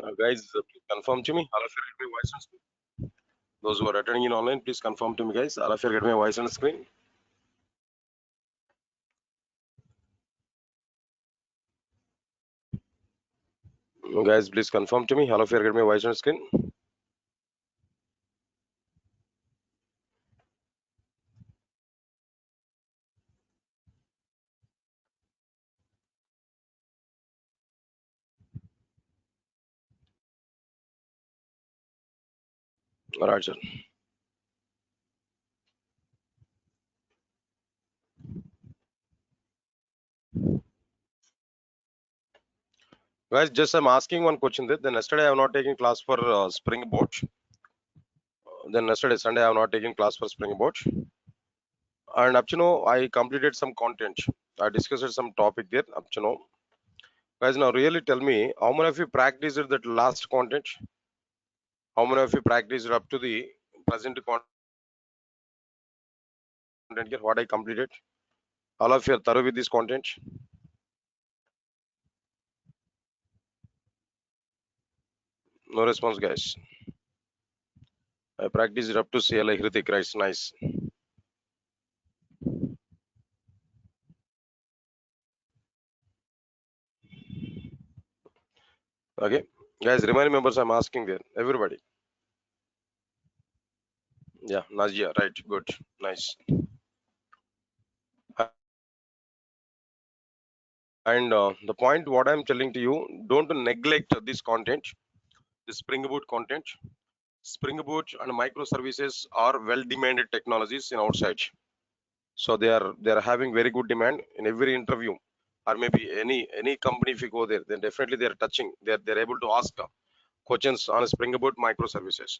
Guys, please confirm to me. All of you get my voice on screen. Those who are attending in online, please confirm to me, guys. All of you get my voice on screen. Guys, please confirm to me. All of you get my voice on screen. All right, sir. Guys, just I'm asking one question. Then yesterday I have not taken class for Springboard. Then yesterday Sunday I have not taken class for Springboard. And up to now I completed some content. I discussed some topic there. Up to now, guys, now really tell me how many of you practiced that last content? How many of you practiced up to the present content here? What I completed? All of you are thorough with this content. No response, guys. I practiced up to CLI Hrithik, right? Nice. Okay, guys, remind members I'm asking there. Everybody. Yeah, Nazia, right? Good, nice. And the point what I'm telling to you, don't neglect this content, the Spring Boot content. Spring Boot and microservices are well-demanded technologies in outside. So they are having very good demand in every interview, or maybe any company. If you go there, then definitely they are touching. They're able to ask questions on Spring Boot microservices.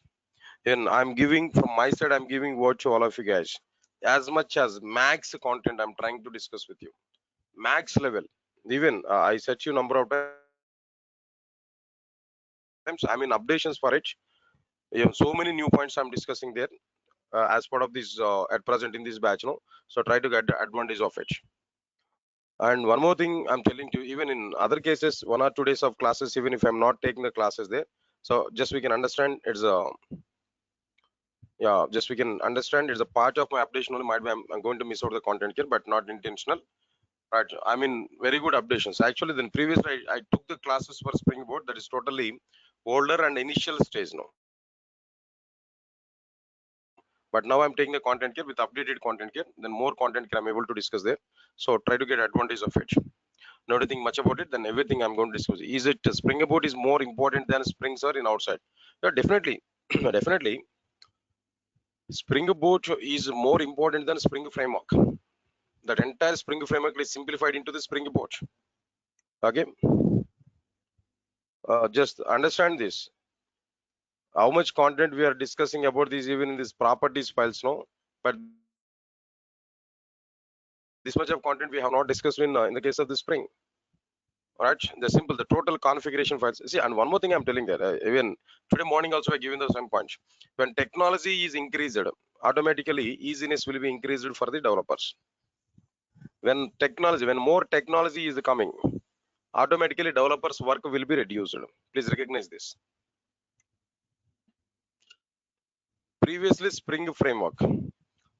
And I'm giving from my side, I'm giving word to all of you guys. As much as max content I'm trying to discuss with you. Max level. Even I set you number of times. I mean updations for it. You have so many new points I'm discussing there as part of this at present in this batch. No, so try to get the advantage of it. And one more thing I'm telling you, even in other cases, 1 or 2 days of classes, even if I'm not taking the classes there, so just we can understand it's a yeah, just we can understand it's a part of my updation only. Might be I'm going to miss out the content here, but not intentional. Right. I mean, very good updations. Actually, then previously I took the classes for Springboard that is totally older and initial stage now. But now I'm taking the content here with updated content here. Then more content here I'm able to discuss there. So try to get advantage of it. Not to think much about it, then everything I'm going to discuss. Is it Springboard is more important than Spring Sir in outside? Yeah, definitely, definitely. Springboard is more important than Spring Framework. That entire Spring Framework is simplified into the Springboard. Okay. Just understand this. How much content we are discussing about this even in this properties files, no? But this much of content we have not discussed in the case of the Spring. All right, the simple, the total configuration files. See, and one more thing I'm telling that even today morning also I given the same point. When technology is increased, automatically easiness will be increased for the developers. When more technology is coming, automatically developers' work will be reduced. Please recognize this. Previously, Spring Framework.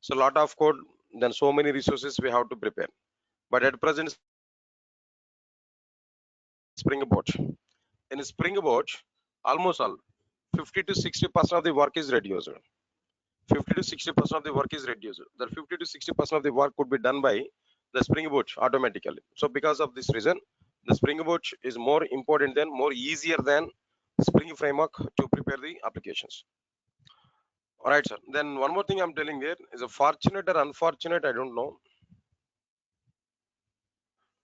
So lot of code, then so many resources we have to prepare. But at present, Springboard. In Springboard, almost all 50 to 60% of the work is reduced. 50 to 60% of the work is reduced. That 50 to 60% of the work could be done by the Springboard automatically. So because of this reason, the Springboard is more important than, more easier than Spring Framework to prepare the applications. All right, sir. Then one more thing I'm telling there is a fortunate or unfortunate, I don't know.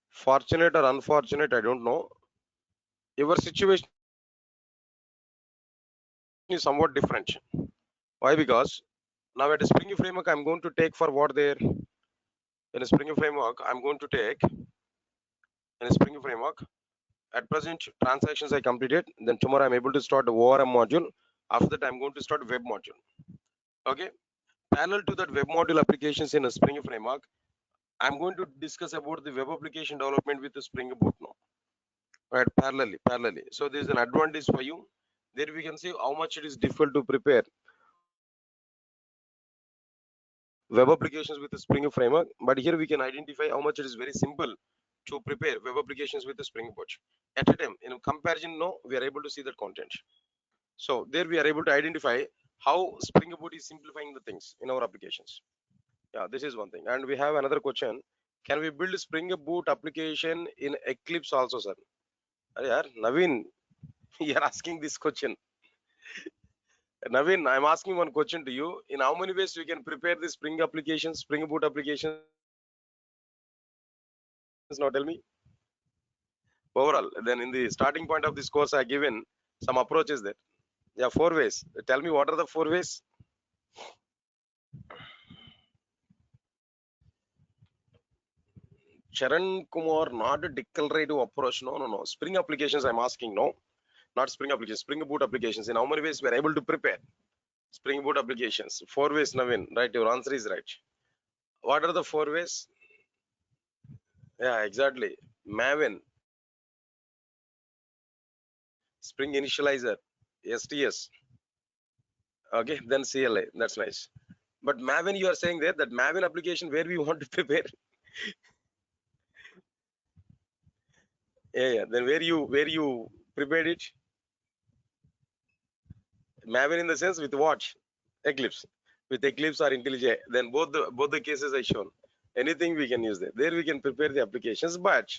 Fortunate or unfortunate, I don't know. Your situation is somewhat different. Why? Because now at a Spring Framework, I'm going to take for what there. In a Spring Framework, I'm going to take in a Spring Framework. At present, transactions I completed. Then tomorrow I'm able to start the ORM module. After that, I'm going to start web module. Okay. Parallel to that web module applications in a Spring Framework, I'm going to discuss about the web application development with the Spring Boot now. right? Parallelly. So there is an advantage for you. There we can see how much it is difficult to prepare web applications with the Spring framework, but here we can identify how much it is very simple to prepare web applications with the Spring Boot. At a time, in comparison, no, we are able to see that content. So there we are able to identify how Spring Boot is simplifying the things in our applications. Yeah, this is one thing. And we have another question. Can we build Spring Boot application in Eclipse also, sir? Yeah, Naveen, you are asking this question. Naveen, I'm asking one question to you. In how many ways we can prepare the Spring applications, Spring Boot applications? Now tell me. Overall, then in the starting point of this course, I given some approaches there. Yeah, 4 ways. Tell me what are the 4 ways? Charan Kumar, not a declarative approach. No. Spring applications, I'm asking. No, not Spring applications. Spring Boot applications. In how many ways we are able to prepare Spring Boot applications? 4 ways, Naveen. Right, your answer is right. What are the 4 ways? Yeah, exactly. Maven, Spring Initializer, STS. Okay, then CLI. That's nice. But Maven, you are saying there that Maven application where we want to prepare. Yeah. Then where you prepared it? Maven in the sense with what? Eclipse. With Eclipse or IntelliJ. Then both the cases I shown. Anything we can use there. There we can prepare the applications, but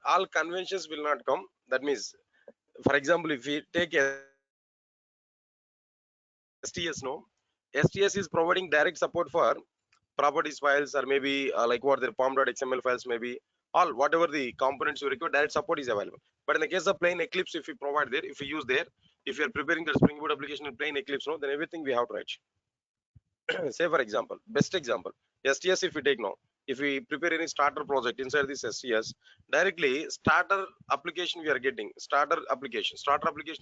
all conventions will not come. That means, for example, if we take STS, no, STS is providing direct support for properties files or maybe like what their pom.xml files, maybe all whatever the components you require, direct support is available. But in the case of plain Eclipse, if we provide there, if we use there, if you are preparing the Spring Boot application in plain Eclipse, no, then everything we have to write. Say for example, best example, STS, if we take now, if we prepare any starter project inside this STS, directly starter application we are getting. Starter application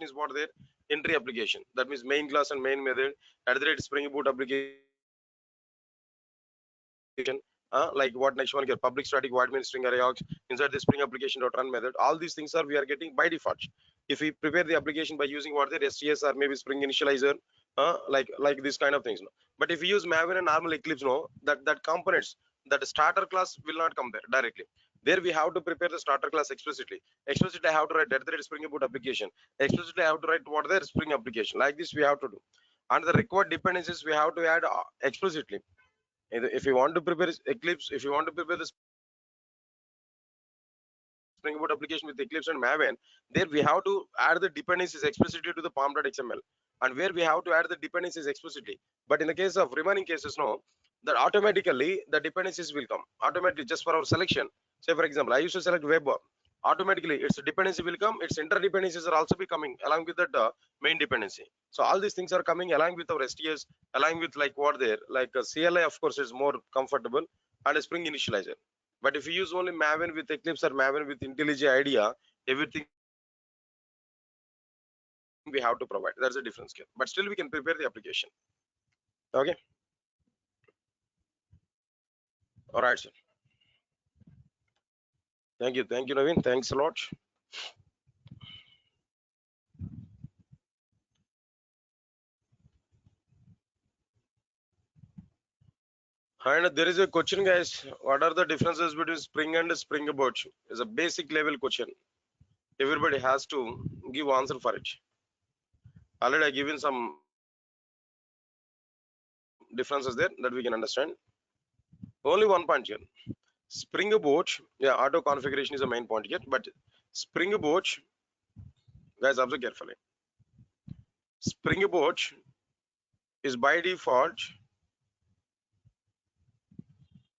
is what there? Entry application. That means main class and main method at the rate Spring Boot application. Like what next one here, public static void main string array aux inside the Spring application dot run method. All these things are we are getting by default. If we prepare the application by using what the STS or maybe Spring initializer, like this kind of things. No? But if we use Maven and normal Eclipse, no, that components, that starter class will not come there directly. There we have to prepare the starter class explicitly. Explicitly I have to write at the rate Spring Boot application. Explicitly I have to write what the Spring application. Like this we have to do. And the required dependencies we have to add explicitly. If you want to prepare Eclipse, if you want to prepare the Spring Boot application with Eclipse and Maven, there we have to add the dependencies explicitly to the pom.xml, and where we have to add the dependencies explicitly. But in the case of remaining cases, no, that automatically the dependencies will come automatically just for our selection. Say for example, I used to select web. Automatically its dependency will come, its interdependencies are also be coming along with that main dependency. So all these things are coming along with our STS, along with like what there, like CLI of course is more comfortable, and a Spring initializer. But if you use only Maven with Eclipse or Maven with IntelliJ IDEA, everything we have to provide. That's a difference here. But still we can prepare the application. Okay. All right, sir. Thank you, Naveen. Thanks a lot. And there is a question, guys. What are the differences between Spring and Spring Boot? It's a basic level question. Everybody has to give answer for it. Already I given some differences there that we can understand. Only one point here. Spring Boot, yeah, auto configuration is the main point here. But Spring Boot, guys, observe carefully. Spring Boot is by default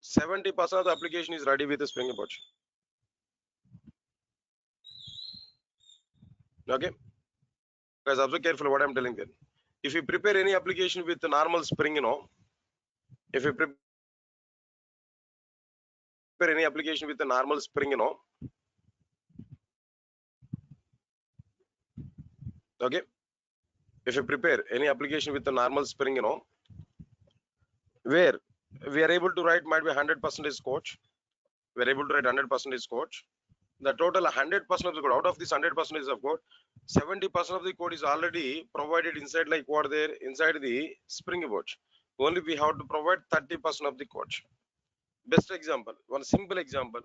70% of the application is ready with the Spring Boot. Okay, guys, observe carefully what I'm telling there. If you prepare any application with the normal Spring, if you prepare any application with the normal Spring, okay, if you prepare any application with the normal Spring, where we are able to write might be 100% code, we're able to write 100% code, The total 100% of the code, out of this 100% of code, 70% of the code is already provided inside like what there inside the Spring Boot. Only we have to provide 30% of the code. Best example, one simple example.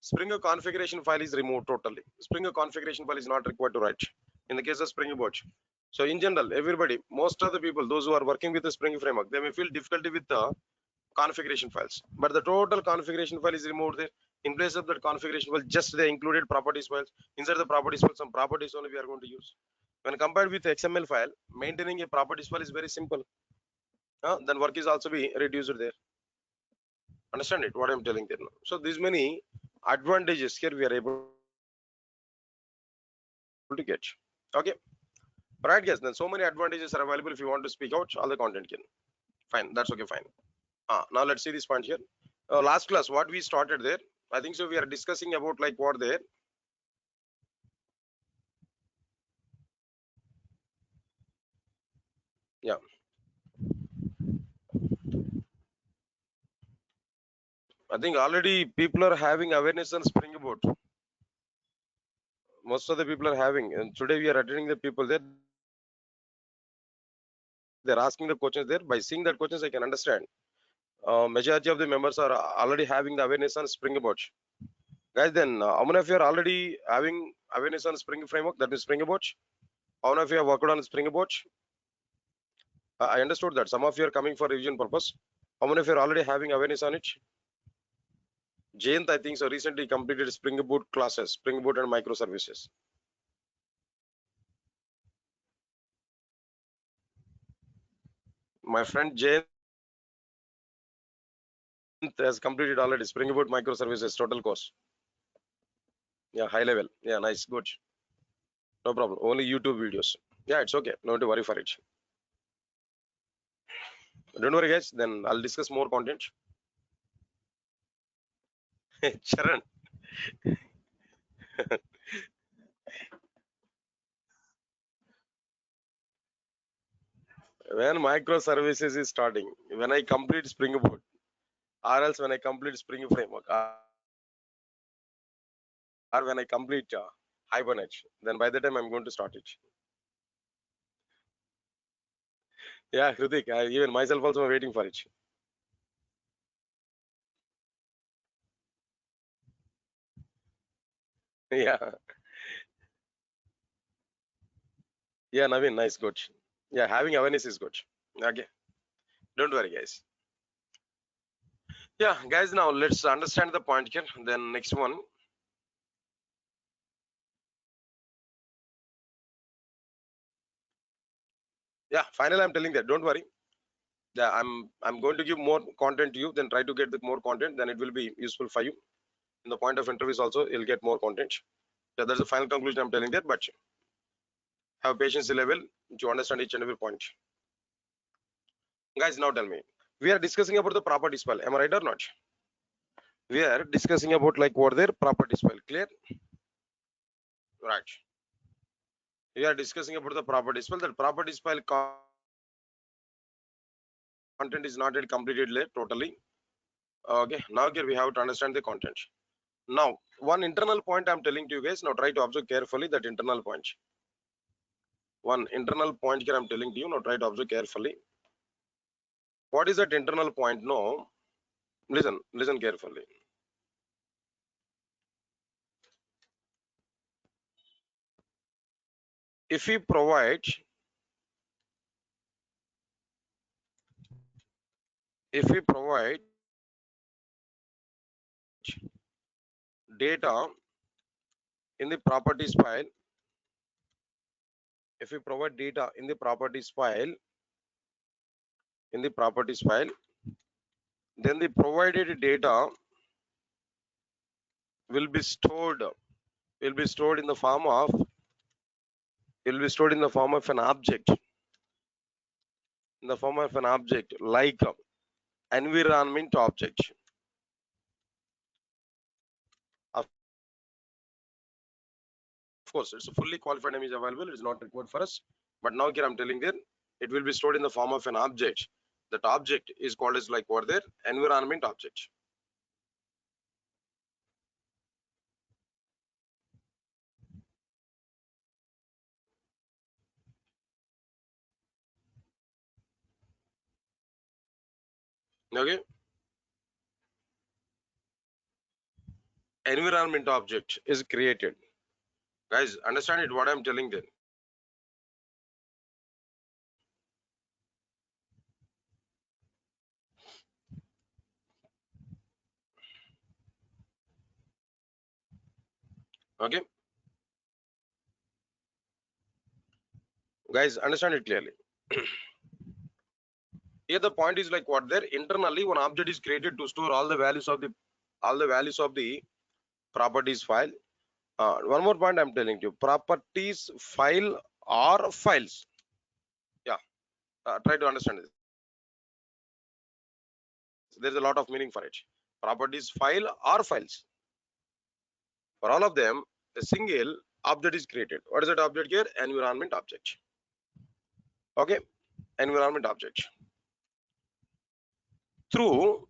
Spring configuration file is removed totally. Spring configuration file is not required to write in the case of Spring Boot. So in general, everybody, most of the people, those who are working with the Spring framework, they may feel difficulty with the configuration files, but the total configuration file is removed there. In place of that configuration file, just they included properties files. Inside the properties file, some properties only we are going to use. When compared with XML file, maintaining a properties file is very simple. Then work is also be reduced there. Understand it? What I'm telling there now. So these many advantages here we are able to get. Okay, right guys, then so many advantages are available. If you want to speak out all the content here, fine, that's okay, fine. Now let's see this point here. Last class what we started there, I think so we are discussing about like what there. Yeah, I think already people are having awareness on Spring Boot. Most of the people are having, and today we are attending the people there. They're asking the questions there. By seeing that questions, I can understand. Majority of the members are already having the awareness on Spring Boot. Guys, then how many of you are already having awareness on Spring Framework? That is Spring Boot. How many of you have worked on Spring Boot? I understood that some of you are coming for revision purpose. How many of you are already having awareness on it? Jayant, I think so, recently completed Spring Boot classes, Spring Boot and microservices. My friend Jayant has completed already Spring Boot microservices total course. Yeah, high level. Yeah, nice, good. No problem. Only YouTube videos. Yeah, it's okay. No need to worry for it. Don't worry, guys. Then I'll discuss more content. Charan, when microservices is starting, when I complete Spring Boot, or else when I complete Spring Framework, or when I complete Hibernate, then by the time I'm going to start it. Yeah, Hritik, even myself also am waiting for it. Yeah, yeah, Naveen, nice, good. Yeah, having awareness is good. Okay, don't worry, guys. Yeah, guys, now let's understand the point here. Then next one. Yeah, finally, I'm telling that. Don't worry. Yeah, I'm going to give more content to you. Then try to get the more content. Then it will be useful for you. In the point of interviews also, you'll get more content. Yeah, that's the final conclusion I'm telling that. But have patience level to understand each and every point. Guys, now tell me. We are discussing about the properties file. Am I right or not? We are discussing about like what their properties file. Clear? Right. We are discussing about the properties file. That properties file content is not yet completed yet totally. Okay. Now here we have to understand the content. Now, one internal point I'm telling to you guys. Now try to observe carefully that internal point. One internal point here I'm telling to you. Now try to observe carefully. What is that internal point? No. Listen carefully. If we provide data in the properties file, if we provide data in the properties file, then the provided data will be stored in the form of an object, like environment object. Of course, it's a fully qualified name is available. It's not required for us. But now here I'm telling there, it will be stored in the form of an object. That object is called as like what there environment object. Okay. Environment object is created. Guys, understand it what I'm telling then. Okay. Guys, understand it clearly. Here the point is like what there internally one object is created to store all the values of the properties file. One more point I'm telling you. Properties file or files. Yeah. Try to understand this. There's a lot of meaning for it. Properties file or files. For all of them, a single object is created. What is that object here? Environment object. Okay. Environment object. Through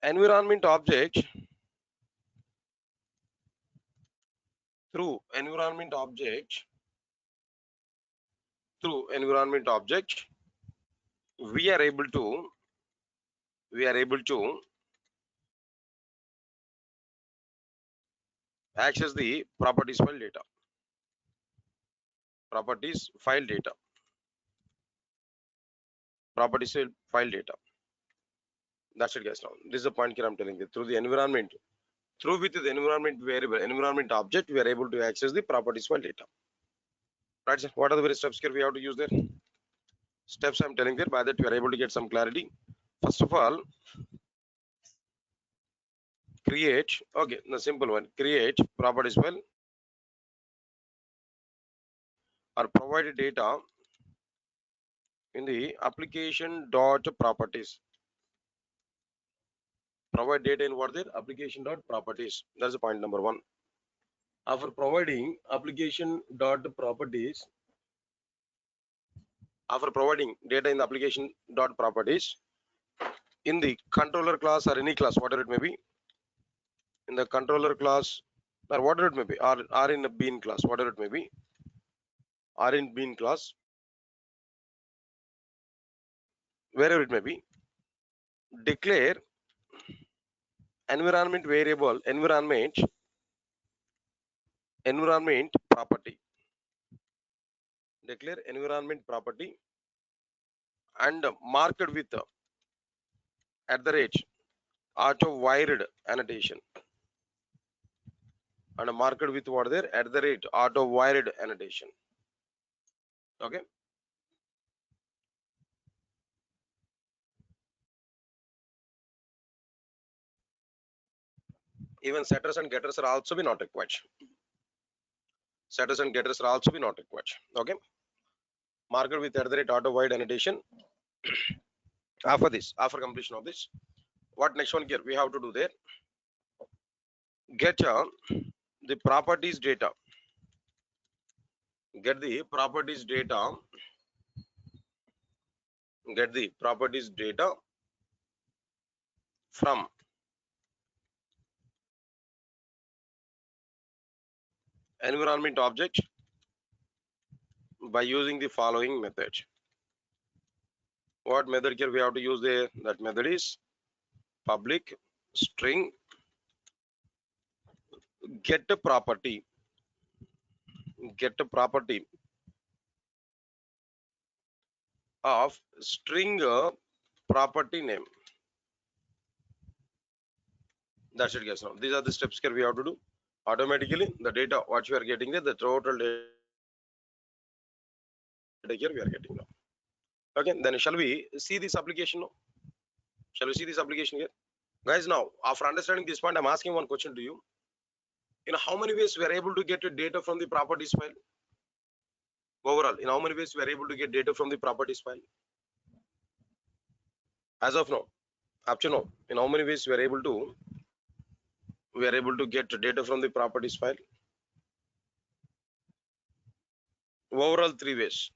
environment object, through environment object, through environment object, we are able to access the properties file data. Properties file data. Properties file data. That's it, guys. Now, this is the point here I'm telling you. Through the environment, through with the environment variable, environment object, we are able to access the properties file data. Right, sir? What are the various steps here we have to use there? Steps I'm telling there, by that we are able to get some clarity. First of all, create, okay, the simple one, create properties file or provide data in the application dot properties. Provide data in what there? Application dot properties. That's the point number one. After providing application dot properties, after providing data in the application dot properties in the controller class or any class, whatever it may be, in the controller class or whatever it may be, or in a bean class, whatever it may be, or in bean class, wherever it may be, declare environment variable, environment property. Declare environment property and mark it with at the rate auto wired annotation, and mark it with what there at the rate auto wired annotation. Okay. Even setters and getters are also be not required. Setters and getters are also be not required. Okay. Mark it with at the rate auto wired annotation. After this, after completion of this, what next one here we have to do there? Get the properties data. Get the properties data. Get the properties data from environment object by using the following method. What method here we have to use there? That method is public string get a property. Get a property of string property name. That's it, guys. Now these are the steps here we have to do. Automatically the data what you are getting there, the total data here we are getting now. Okay, then shall we see this application now? Shall we see this application here? Guys, now after understanding this point, I'm asking one question to you. In how many ways we are able to get data from the properties file? Overall, in how many ways we are able to get data from the properties file? As of now, up to now, in how many ways we are able to get data from the properties file? Overall, three ways.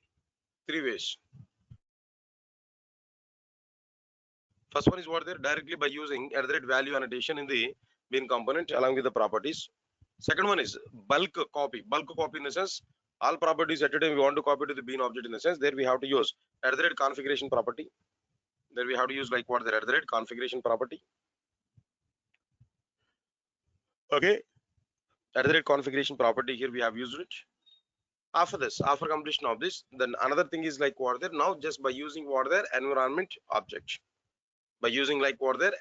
First one is what there directly by using at the rate value annotation in the bean component along with the properties. Second one is bulk copy. Bulk copy in the sense all properties at a time we want to copy to the bean object in the sense there we have to use at the rate configuration property. Then we have to use like what the @ configuration property. Okay, @ configuration property, here we have used it. After this, after completion of this, then another thing is like what there now, just by using what there environment object, by using like what there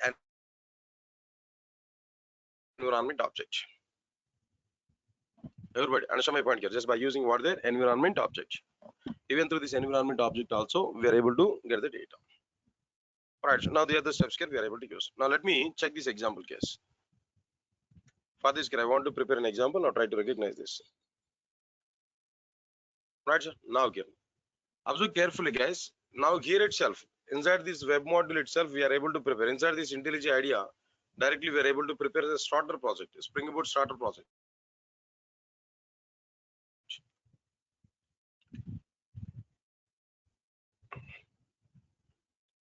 environment object. Everybody understand my point here? Just by using what there environment object, even through this environment object also we are able to get the data. Right, so now the other steps here we are able to use. Now let me check this example case. For this I want to prepare an example or try to recognize this. Right, sir? Now here, observe carefully guys. Now here itself, inside this web module itself, we are able to prepare, inside this IntelliJ IDEA, directly we are able to prepare the starter project, Spring Boot starter project.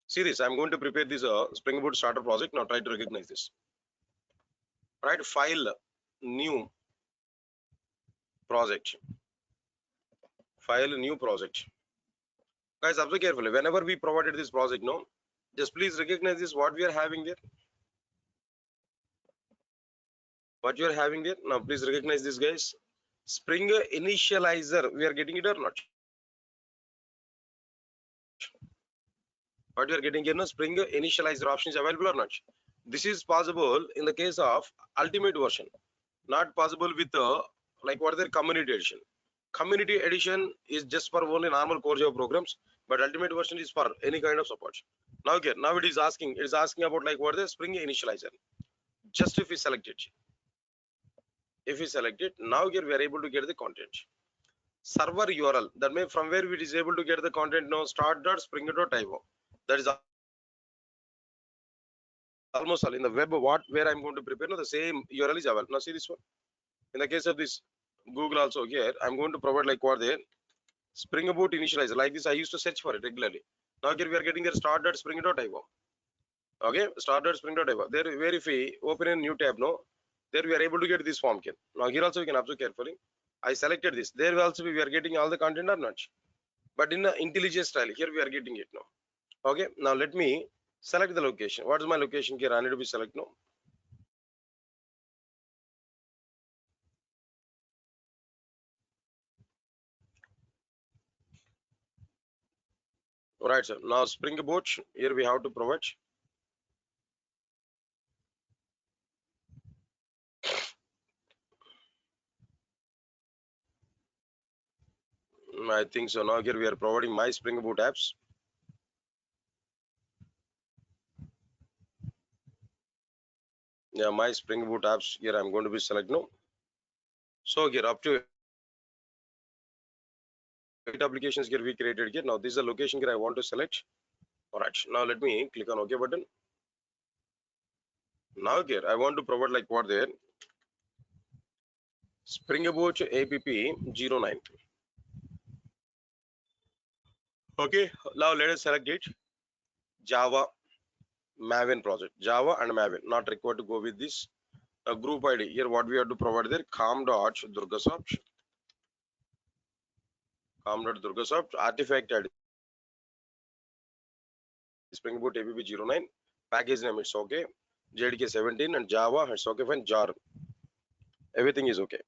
See this, I'm going to prepare this Spring Boot starter project. Now try to recognize this. Right, file, new project, file, new project. Guys, observe carefully. Whenever we provided this project, no, just please recognize this, what we are having there. What you are having there. Now please recognize this, guys. Spring initializer, we are getting it or not? What you are getting here, no, Spring initializer option is available or not? This is possible in the case of ultimate version, not possible with like what their community edition. Community edition is just for only normal core Java programs, but ultimate version is for any kind of support. Now here, now it is asking about like what the Spring initializer. Just if we select it, now here we are able to get the content. Server URL, that means from where it is able to get the content now, start.spring.io. That is almost all in the web where I'm going to prepare. No, the same URL is available. Now see this one. In the case of this Google also, here I'm going to provide like what there Spring Boot initializer. Like this, I used to search for it regularly. Now here we are getting there start.spring.io. Okay, start.spring.io. There, where if we open a new tab, no, there we are able to get this form here. Now here also we can observe carefully. I selected this. There also we are getting all the content or not. But in the IntelliJ style, here we are getting it now. Okay, now let me select the location. What is my location here? I need to be select now. Right, sir. Now Spring Boot, here we have to provide. I think so. Now here we are providing my Spring Boot apps. Yeah, my Spring Boot apps here I'm going to be select now. So here up to 8 applications here we created here. Now this is the location here I want to select. All right, now let me click on OK button. Now here I want to provide like what there Spring Boot app 09. Okay, now let us select it. Java Maven project, Java and Maven, not required to go with this group ID. Here what we have to provide there com.durgasoft, artifact ID Spring Boot app 09, package name it's okay, JDK 17 and Java it's okay fine, jar, everything is okay.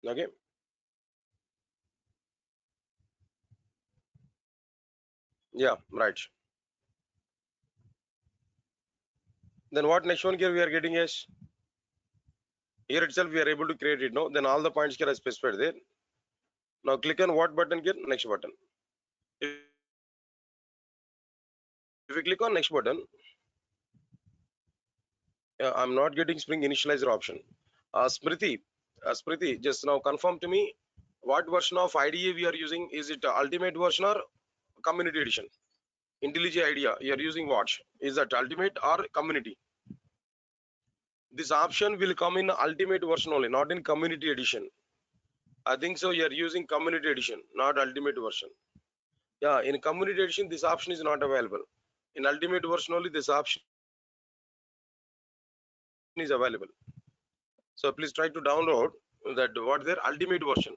Okay, yeah, right. Then what next one here we are getting is here itself we are able to create it now. Then all the points here are specified there. Now click on what button here? Next button. If we click on next button, I'm not getting Spring initializer option. Smriti, just now confirm to me what version of IDE we are using. Is it ultimate version or community edition? IntelliJ IDEA, you are using what? Is that ultimate or community? This option will come in ultimate version only, not in community edition. I think so. You are using community edition, not ultimate version. Yeah, in community edition, this option is not available. In ultimate version only, this option is available. So please try to download that what their ultimate version.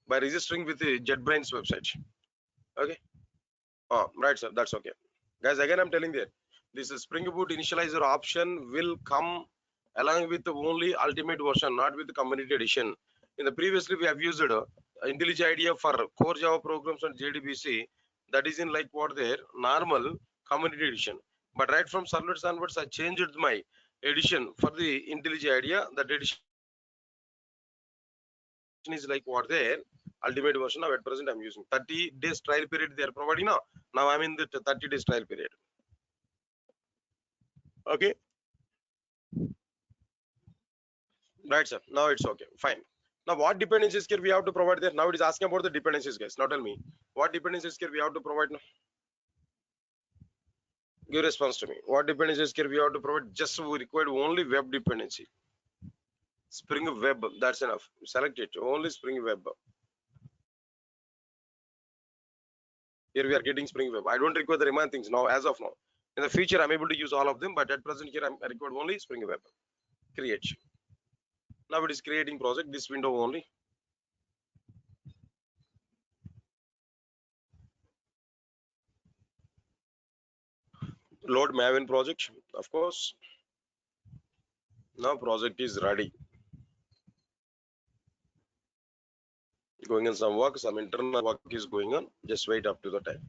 by registering with the JetBrains website. Okay. Oh, right, sir. That's okay. Guys, again, I'm telling that this Spring Boot initializer option will come along with the only ultimate version, not with the community edition. In the previously, we have used IntelliJ IDEA for core Java programs and JDBC. That is in like what their normal community edition. But right from servlets onwards, I changed my edition for the IntelliJ IDEA. That edition is like what their ultimate version. Now at present, I'm using 30 days trial period they are providing now. Now I'm in the 30 days trial period. Okay. Right, sir. Now it's okay. Fine. Now, what dependencies here we have to provide there? Now it is asking about the dependencies, guys. Now tell me, what dependencies here we have to provide now? Give response to me. What dependencies here we have to provide? Just we required only web dependency. Spring Web, that's enough. Select it. Only Spring Web. Here we are getting Spring Web. I don't require the remaining things now, as of now. In the future, I'm able to use all of them, but at present here, I required only Spring Web. Create. Now it is creating project, this window only. Load Maven project, of course. Now project is ready. Going on some work, some internal work is going on. Just wait up to the time.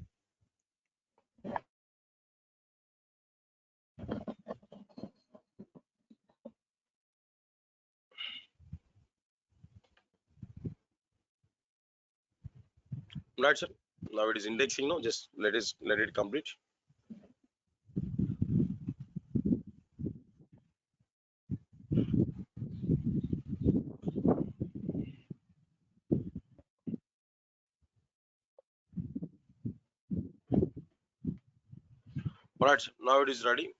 Right, sir. Now it is indexing now. Just let it complete. Alright, now it is ready.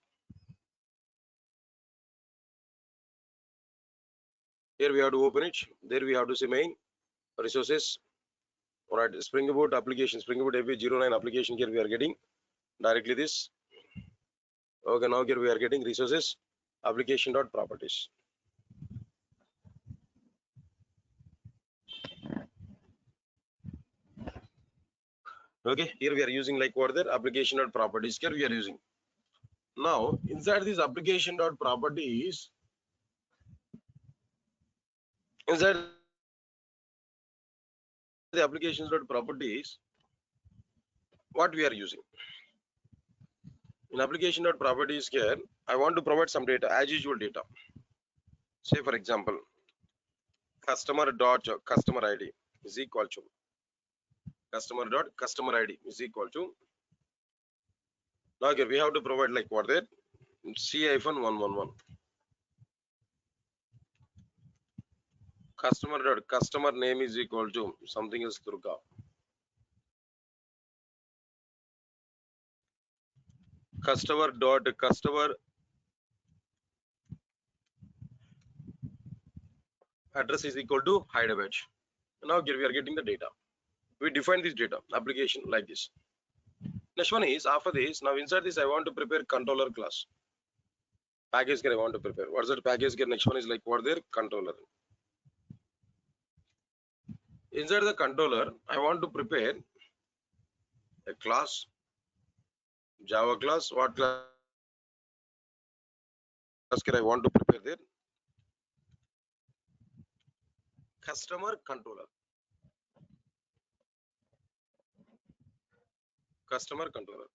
Here we have to open it. There we have to say main resources. Alright, Spring Boot application, Spring Boot AP09 application. Here we are getting directly this. Okay, now here we are getting resources application.properties. Okay, here we are using like what there application.properties. Here we are using. Now inside this application.properties, inside the applications.properties, what we are using in application.properties here, I want to provide some data as usual data. Say for example, customer ID is equal to customer ID is equal to. Now here we have to provide like what there C-111 customer name is equal to something is Durga. Customer address is equal to Hyderabad. Now here we are getting the data. We define this data application like this. Next one is after this. Now inside this I want to prepare controller class. Package I want to prepare. What's that package? Next one is like what there controller. Inside the controller, I want to prepare a class, Java class. What class I want to prepare there? Customer controller. Customer controller.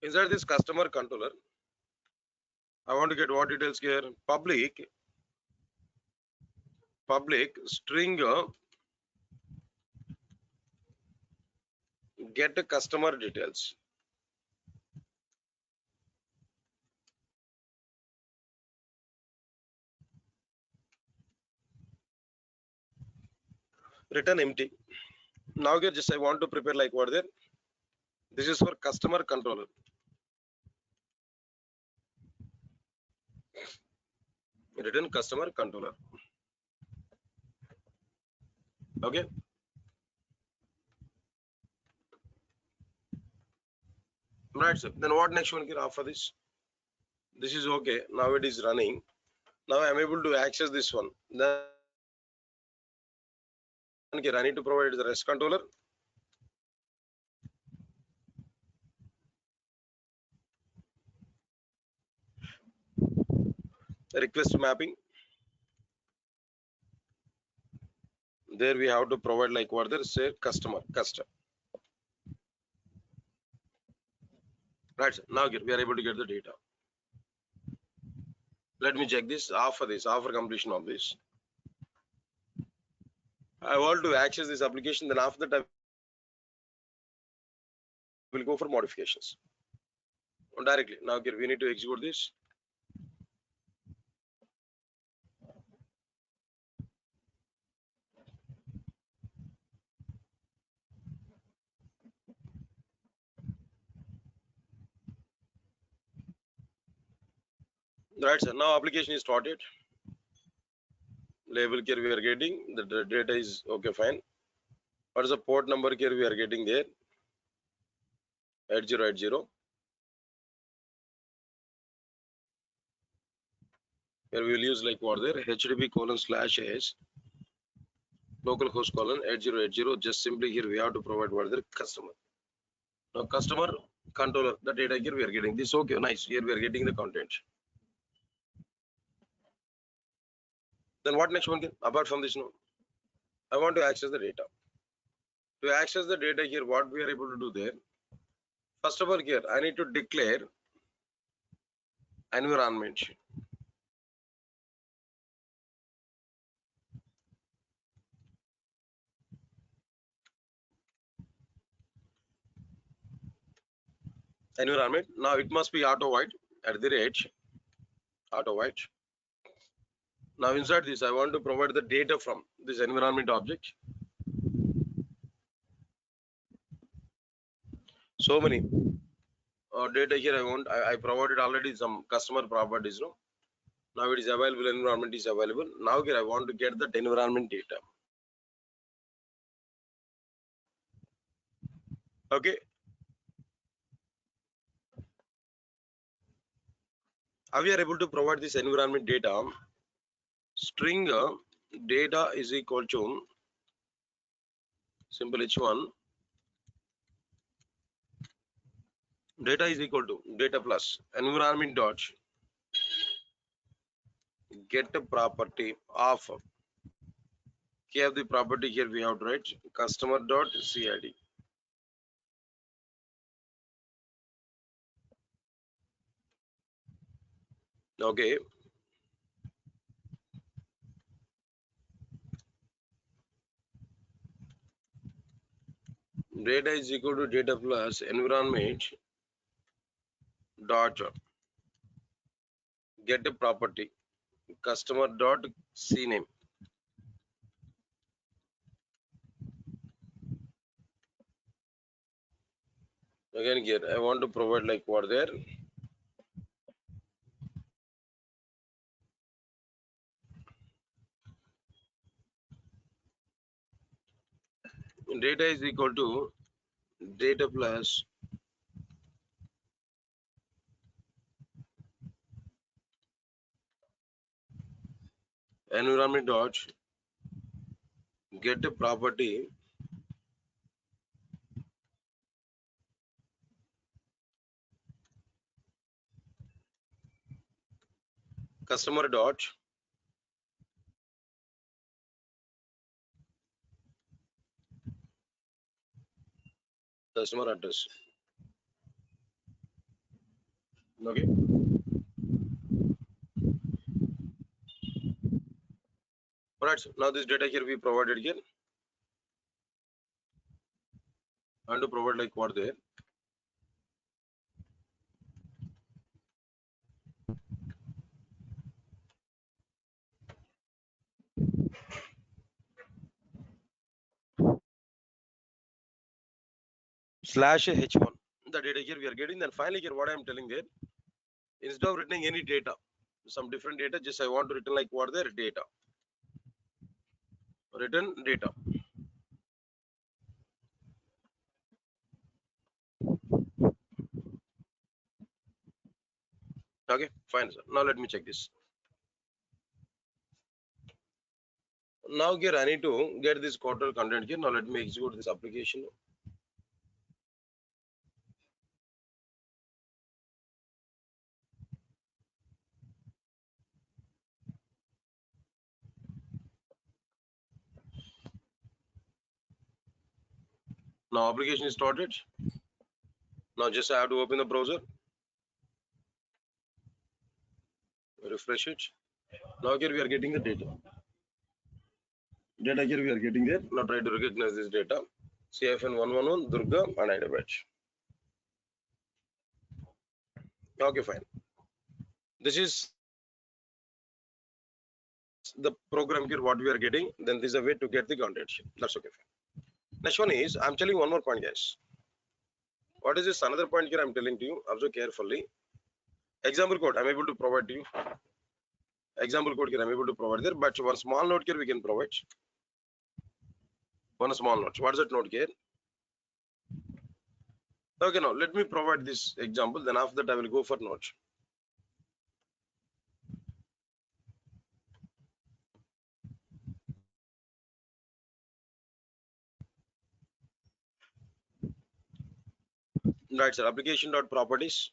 Inside this customer controller, I want to get what details here? Public string get customer details. Return empty. Now here just I want to prepare like what there. This is for customer controller. Return customer controller. Okay. Right, sir. Then what next one here after this? This is okay. Now it is running. Now I am able to access this one. Then here I need to provide the REST controller. Request mapping. There we have to provide like what there say customer custom. Right. Now here we are able to get the data. Let me check this after completion of this. I want to access this application. Then after that I will go for modifications directly. Now here we need to execute this. Right, sir. Now application is started. Label here we are getting the data is okay, fine. What is the port number here we are getting there? 8080. Here we will use like what there HTTP:// localhost colon 8080. Just simply here we have to provide what there customer. Now customer controller, the data here we are getting this. Okay, nice. Here we are getting the content. Then what next one? Apart from this, no, I want to access the data. To access the data here, what we are able to do there? First of all, here I need to declare environment. Environment. Now it must be auto white at the rate auto white. Now inside this, I want to provide the data from this environment object. So many data here I provided already some customer properties. No, now it is available. Environment is available. Now here I want to get that environment data. Okay. How we are able to provide this environment data? String data is equal to simple h1. Data is equal to data plus environment dot get a property of the property here we have to write customer dot cid. Okay. Data is equal to data plus environment dot get a property customer dot cname. Again here I want to provide like what there data is equal to data plus environment dot get a property customer dot customer address. Okay. Alright, so now this data here we provided here and to provide like what there slash h1 the data here we are getting. Then finally here what I am telling there, instead of writing any data, some different data, just I want to return like what there data, return data. Okay, fine, sir. Now let me check this. Now here I need to get this quarter content here. Now let me execute this application. Now application is started. Now just I have to open the browser, refresh it. Now here we are getting the data. Data here we are getting there. Now try to recognize this data. CFN 111 Durga and Hyderabad. Okay, fine. This is the program here what we are getting. Then this is a way to get the content. That's okay. Fine. Next one is I'm telling one more point, guys. What is this another point here I'm telling to you? Observe carefully. Example code I'm able to provide to you. Example code here I'm able to provide there, but one small note here we can provide. One small note. What is that note here? Okay, now let me provide this example. Then after that I will go for note. Right, sir. Application dot properties.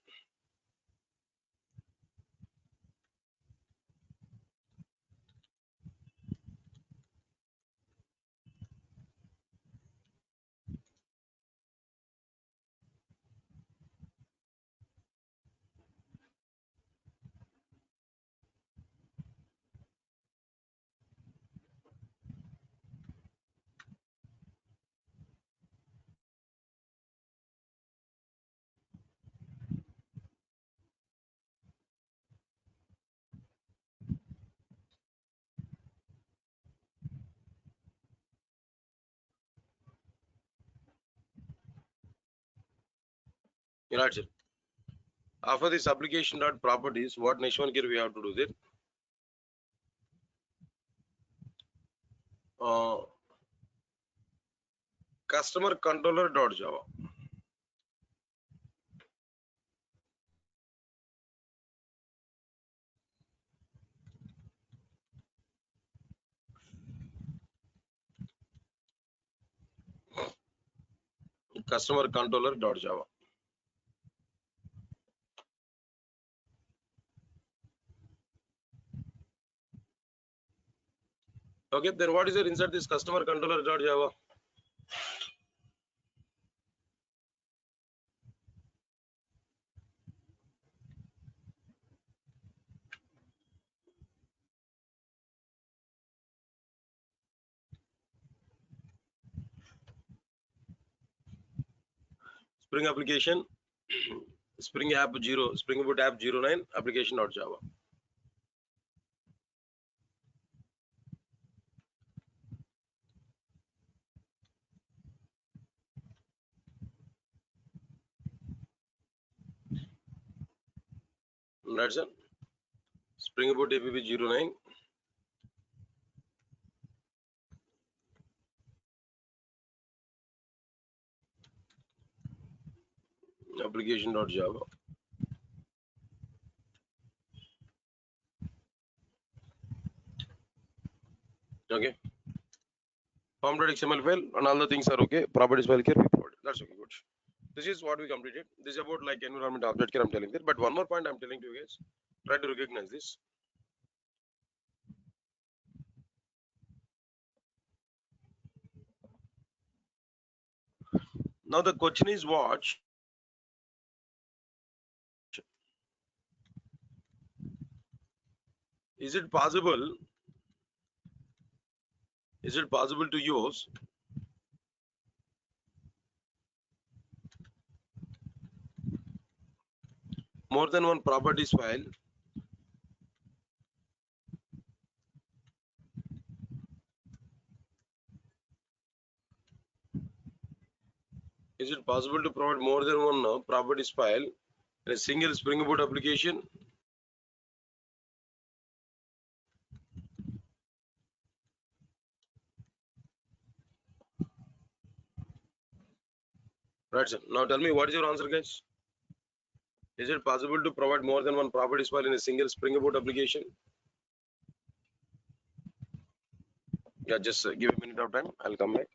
Right, sir. After this application dot properties, what next one here we have to do there? Customer controller dot Java. Customer controller dot Java. Okay, then what is your insert this customer controller dot Java? Spring application, Spring app 0, Spring Boot app 09, application dot Java. That's it. Spring Boot app 09. Application dot Java. Okay. Form.xml file and all the things are okay. Properties file here we provide. That's okay, good. This is what we completed. This is about like environment object here I'm telling there. But one more point I'm telling to you guys. Try to recognize this. Now the question is what? Is it possible? Is it possible to use more than one properties file? Is it possible to provide more than one properties file in a single Spring Boot application? Right, sir. Now tell me what is your answer, guys? Is it possible to provide more than one properties file in a single Spring Boot application? Yeah, just give a minute of time. I'll come back.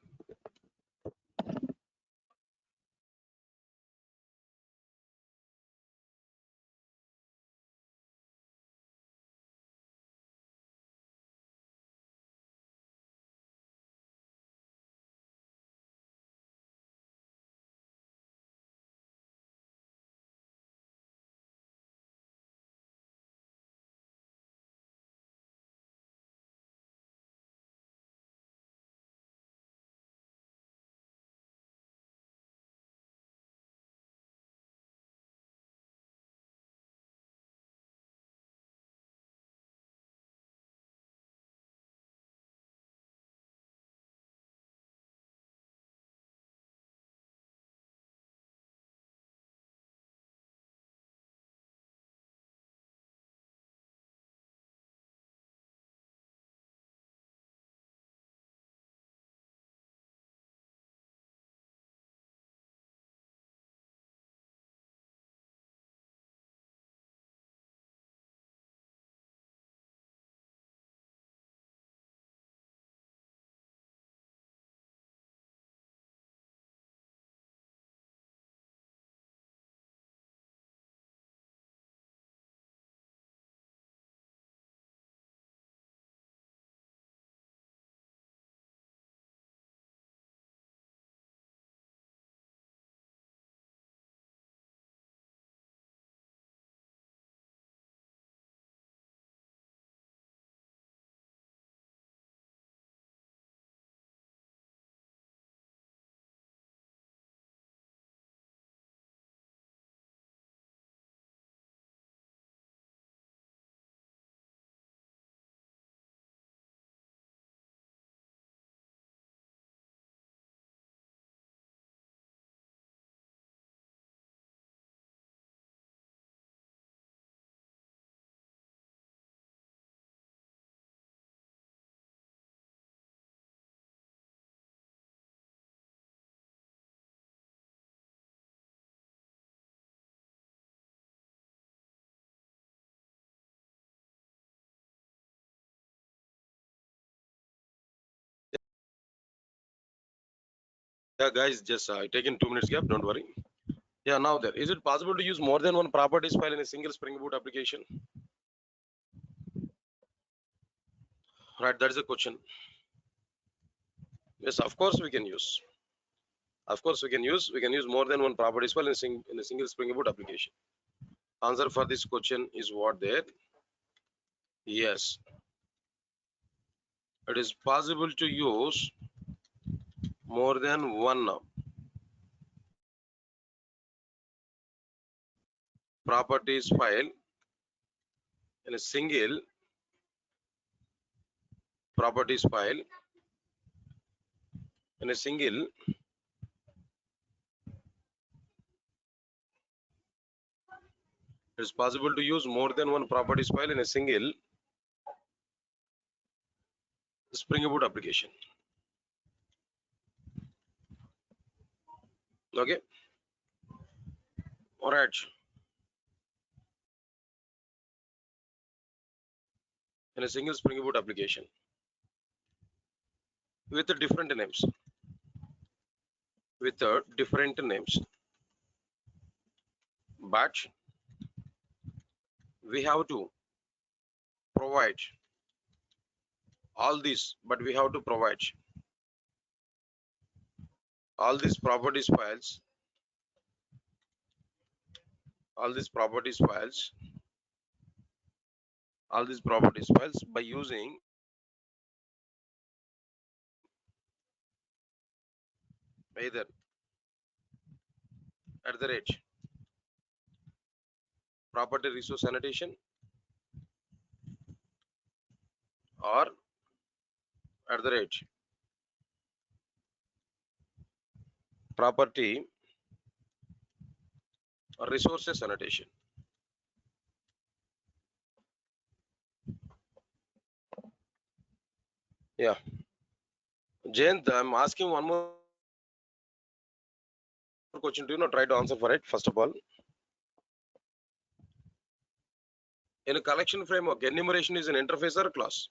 Yeah, guys, just taking 2 minutes gap. Don't worry. Yeah, now there. Is it possible to use more than one properties file in a single Spring Boot application? Right, that is a question. Yes, of course we can use. Of course we can use. We can use more than one properties file in a single Spring Boot application. Answer for this question is what there? Yes, it is possible to use more than one properties file in a single properties file in a single it is possible to use more than one properties file in a single Spring Boot application. Okay, all right. In a single Spring Boot application with different names. With different names, but we have to provide all these. But we have to provide all these properties files. All these properties files. All these properties files by using either at the rate property resource annotation or at the rate property resources annotation. Yeah, Jayant, I'm asking one more question. Do you not try to answer for it? First of all, in a collection framework, enumeration is an interface or a class.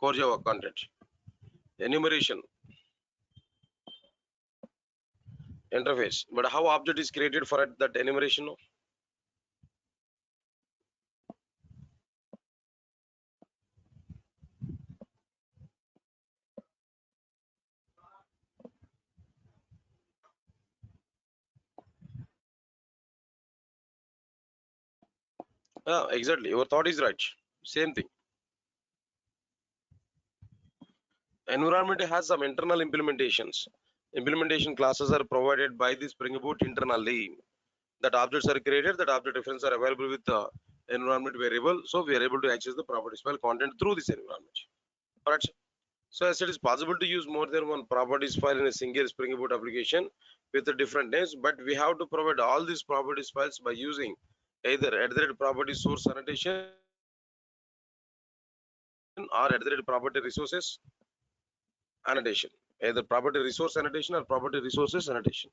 Core Java content. enumeration interface, but how object is created for that enumeration? Yeah, exactly. Your thought is right. Same thing. Environment has some internal implementations. Implementation classes are provided by the Spring Boot internally. That objects are created, that object references are available with the environment variable. So we are able to access the properties file content through this environment. Alright. So as it is possible to use more than one properties file in a single Spring Boot application with the different names, but we have to provide all these properties files by using either @property source annotation or @property resources annotation. Either property resource annotation or property resources annotation.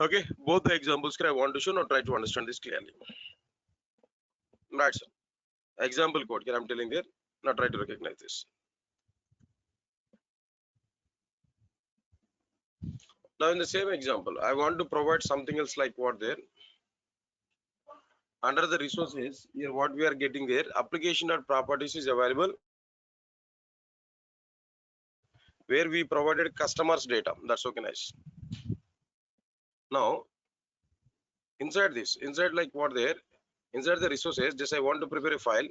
Okay, both the examples I want to show. Now try to understand this clearly. Right, sir. Example code here I'm telling there. Now try to recognize this. Now in the same example, I want to provide something else like what there. Under the resources, here what we are getting there, application.properties is available where we provided customers data. That's okay, nice. Now inside this, inside like what there, inside the resources, just I want to prepare a file.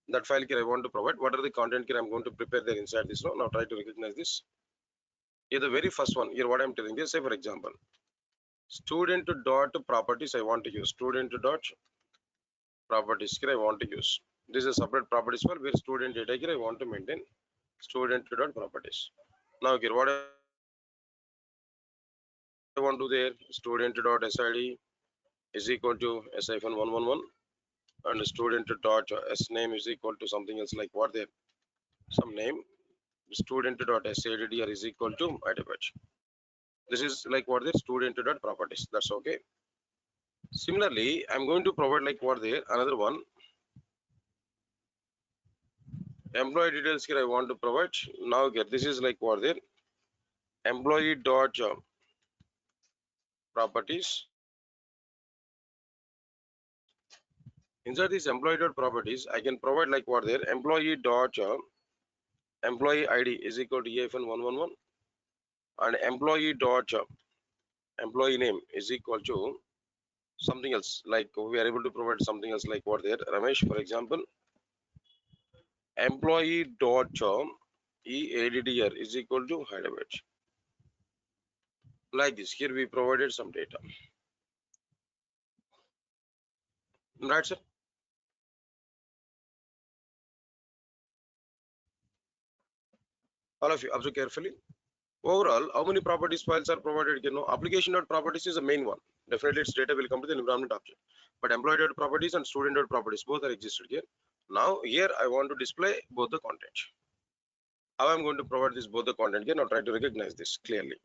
That file here I want to provide. What are the content here I'm going to prepare there inside this now? Now try to recognize this. Here the very first one, here what I'm telling this, say for example, student dot properties I want to use. Student dot properties here I want to use. This is a separate properties file where student data here I want to maintain. Student dot properties. Now here what I want to do there, student dot sid is equal to s-111 and student dot s name is equal to something else like what there, some name. Student dot saddr is equal to id batch. This is like what the student dot properties. That's okay. Similarly, I'm going to provide like what there, another one. Employee details here I want to provide. Now get this is like what there, employee dot properties. Inside this employee dot properties, I can provide like what there, employee dot employee ID is equal to EFN111 and employee dot employee name is equal to something else. Like we are able to provide something else like what there, Ramesh, for example, employee dot EADDR is equal to Hyderabad. Like this, here we provided some data. Right, sir? All of you observe carefully. Overall, how many properties files are provided? You know, application.properties is the main one. Definitely its data will come to the environment object. But employee.properties and student.properties both are existed here. Now here I want to display both the content. How I'm going to provide this both the content here? Now try to recognize this clearly.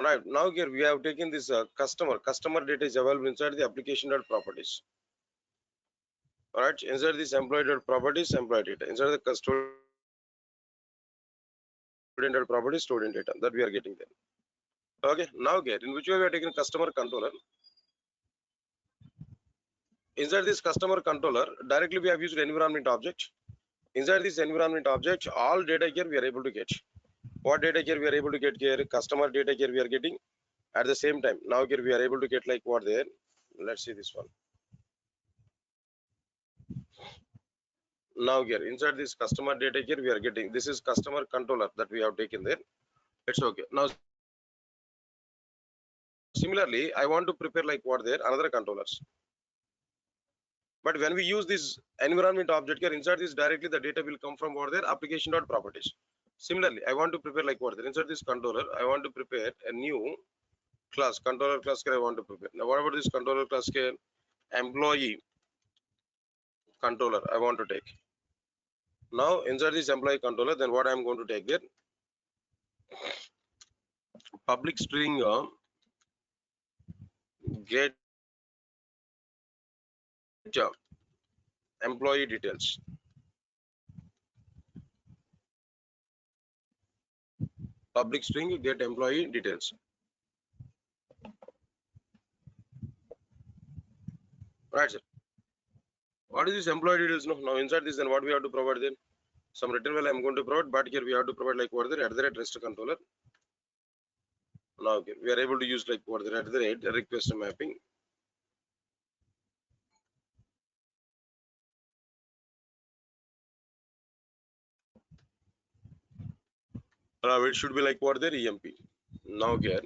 Right, now here we have taken this customer data is available inside the application.properties. Alright, inside this employee.properties, employee data. Inside the student properties, student data that we are getting there. Okay, now get in which way we are taking customer controller. Inside this customer controller, directly we have used environment object. Inside this environment object, all data here we are able to get. What data here we are able to get here? Customer data here we are getting. At the same time, now here we are able to get like what there. Let's see this one. Now here inside this customer data here we are getting. This is customer controller that we have taken there. It's okay. Now similarly, I want to prepare like what there, another controllers. But when we use this environment object here, inside this directly the data will come from what there, application.properties. Similarly, I want to prepare like what there, inside this controller, I want to prepare a new class, controller class here I want to prepare. Now what about this controller class here? Employee controller I want to take. Now inside this employee controller, then what I'm going to take there, public string get employee details. Public string get employee details. Right, sir. What is this employee details? No, now inside this, then what we have to provide then? Some return value I'm going to provide, but here we have to provide like what the at the rate rest controller. Now okay, we are able to use like what the at the rate request mapping. Now it should be like what the EMP. Now here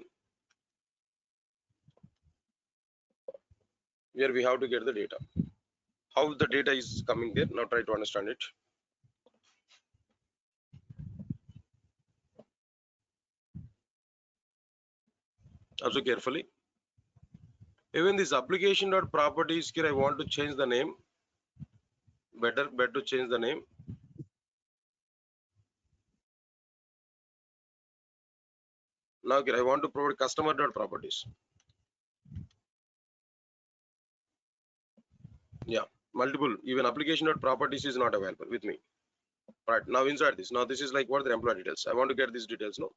we have to get the data. How the data is coming there? Now try to understand it. Also carefully. Even this application dot properties here, I want to change the name. Better to change the name. Now here I want to provide customer dot properties. Yeah, multiple even application dot properties is not available with me. Right now inside this, now this is like what the employee details. I want to get these details now.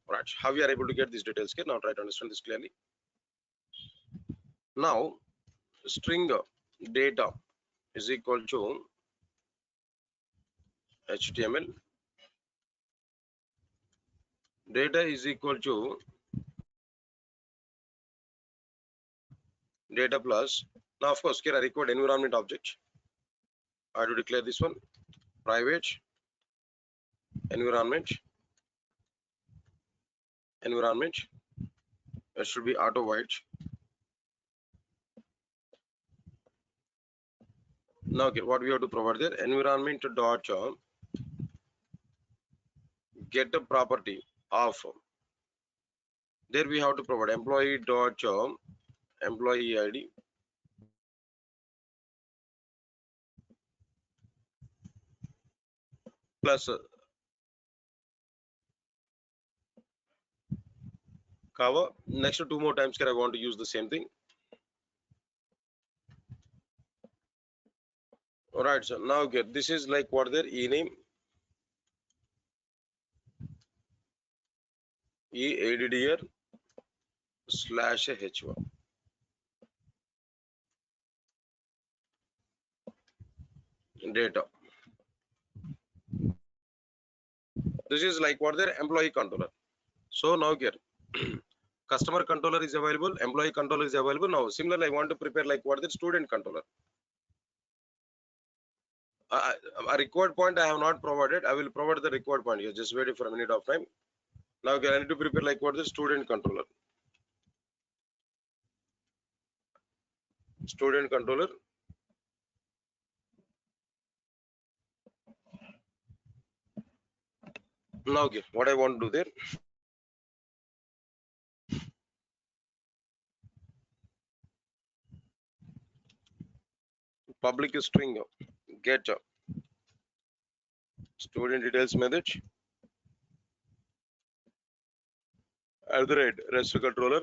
Right, how we are able to get these details here? Now try to understand this clearly. Now string data is equal to HTML. Data is equal to data plus. Now of course here I required environment object. I have to declare this one private environment. It should be auto white. Now okay, what we have to provide there? Environment dot get a property of. There we have to provide employee dot employee ID plus cover. Next two more times here I want to use the same thing. All right, so now get this is like what their ename EADDR slash H1 data. This is like what their employee controller. So now here customer controller is available, employee controller is available. Now similarly I want to prepare like what the student controller. A required point I have not provided. I will provide the required point here. Just wait for a minute of time. Now I need to prepare like what the student controller. Student controller. Now okay, what I want to do there. Public string get student details method at the rate rest controller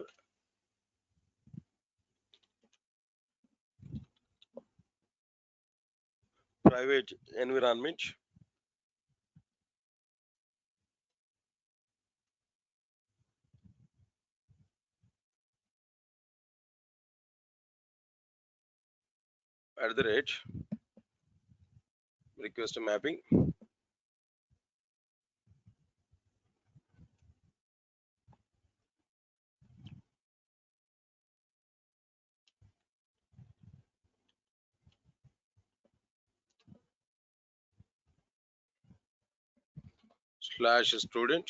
private environment at the rate request mapping slash student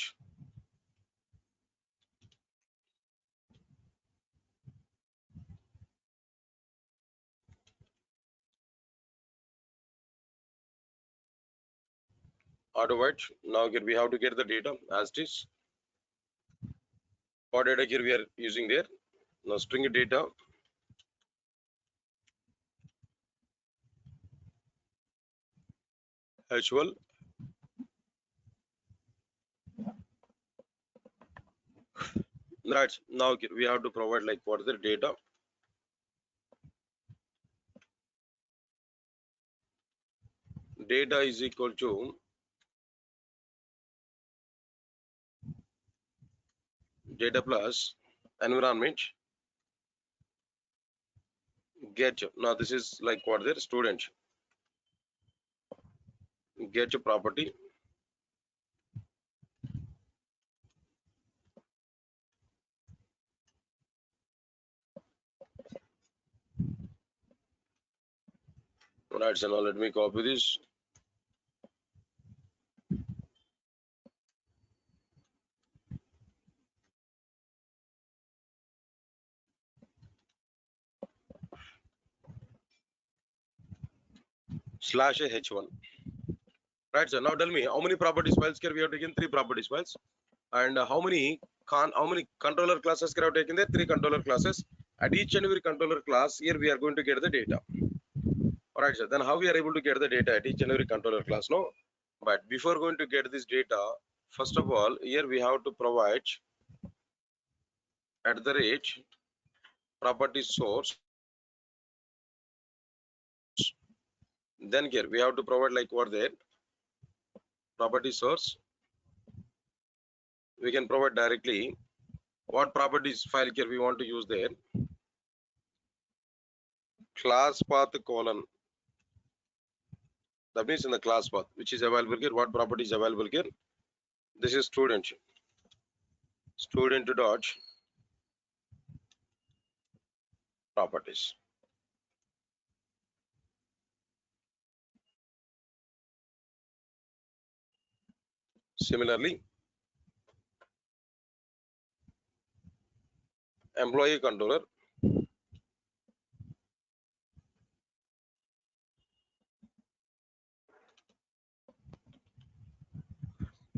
auto white. Now here we have to get the data as it is. What data here we are using there? Now string data H1 right. Now here we have to provide like what is the data is equal to data plus environment get. Now this is like what there student get property right. So now let me copy this. Slash a h1. Right. So now tell me how many properties files here we have taken? 3 properties files. And how many controller classes we have taken there? 3 controller classes. At each and every controller class here we are going to get the data. Alright, so then how we are able to get the data at each and every controller class? No, but before going to get this data, first of all here we have to provide at the rate property source. Then here we have to provide like what there property source. We can provide directly what properties file here we want to use there. Class path colon. That means in the class path which is available here. What property is available here? This is student. Student dot properties. Similarly, employee controller.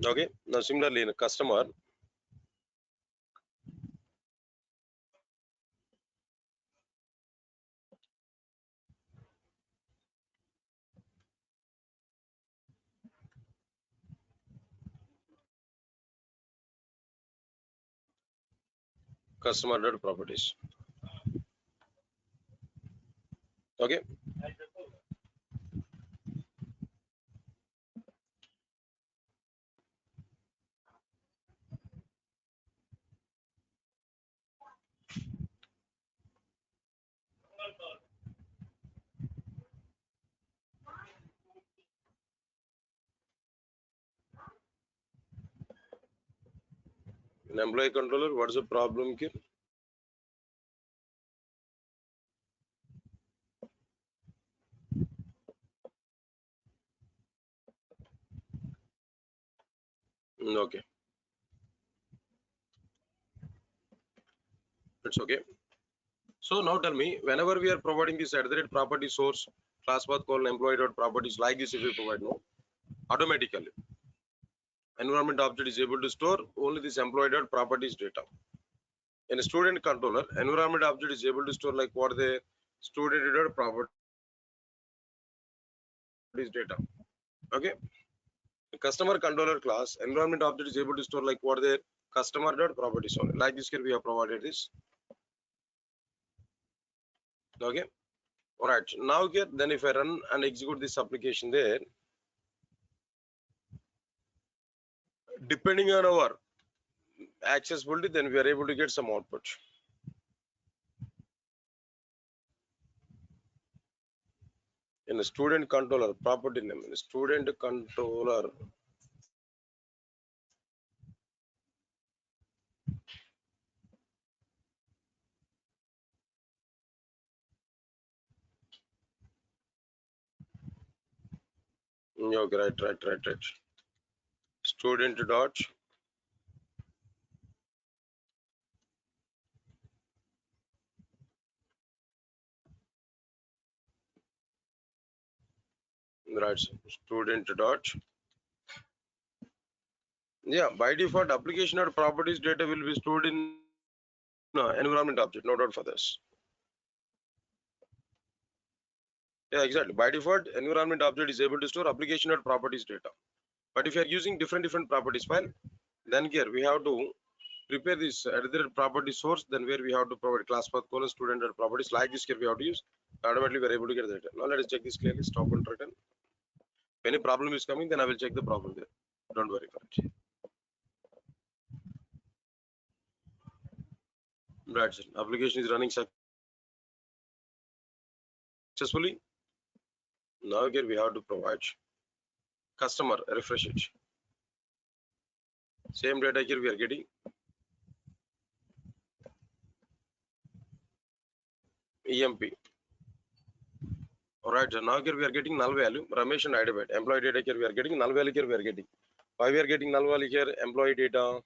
Okay. Now similarly in a customer. Customer dot properties. Okay. In employee controller, what's the problem here? Okay, it's okay. So now tell me, whenever we are providing this at the rate property source class path colon employee dot properties like this, if we provide no, automatically environment object is able to store only this employee dot properties data. In a student controller, environment object is able to store like what the student dot properties data. Okay. The customer controller class environment object is able to store like what the customer dot properties only. Like this here we have provided this. Okay. All right. Now here then if I run and execute this application there, depending on our accessibility, then we are able to get some output. In a student controller property name, in a student controller okay, right. Student dot right student dot by default application or properties data will be stored in environment object, no doubt for this. Yeah, exactly. By default, environment object is able to store application or properties data. But if you are using different properties file, then here we have to prepare this other property source, then where we have to provide class path colon student or properties like this here we have to use. Automatically we are able to get the data. Now let us check this clearly. Stop and return. If any problem is coming, then I will check the problem there. Don't worry for it. That's it. Application is running successfully. Now here we have to provide customer refresh it. Same data here we are getting EMP. Alright, so now here we are getting null value. Ramesh and Hyderabad. Employee data here we are getting null value here we are getting. Why we are getting null value here? Employee data.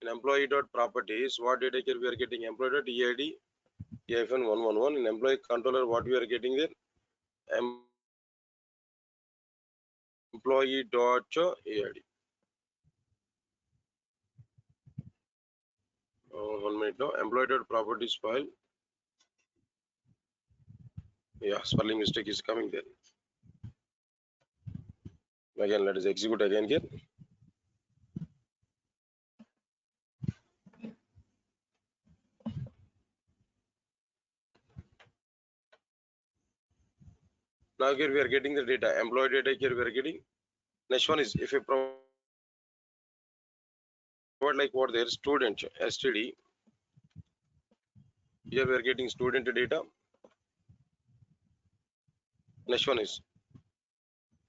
In employee dot properties, what data here we are getting? Employee dot EID EFN 111. In employee controller, what we are getting there? Employee dot EID. 1 minute now. Employee dot properties file. Yeah, spelling mistake is coming there. Again, let us execute again here. Now here we are getting the data. Employee data here we are getting. Next one is if you provide like what there student STD. Here we are getting student data. Next one is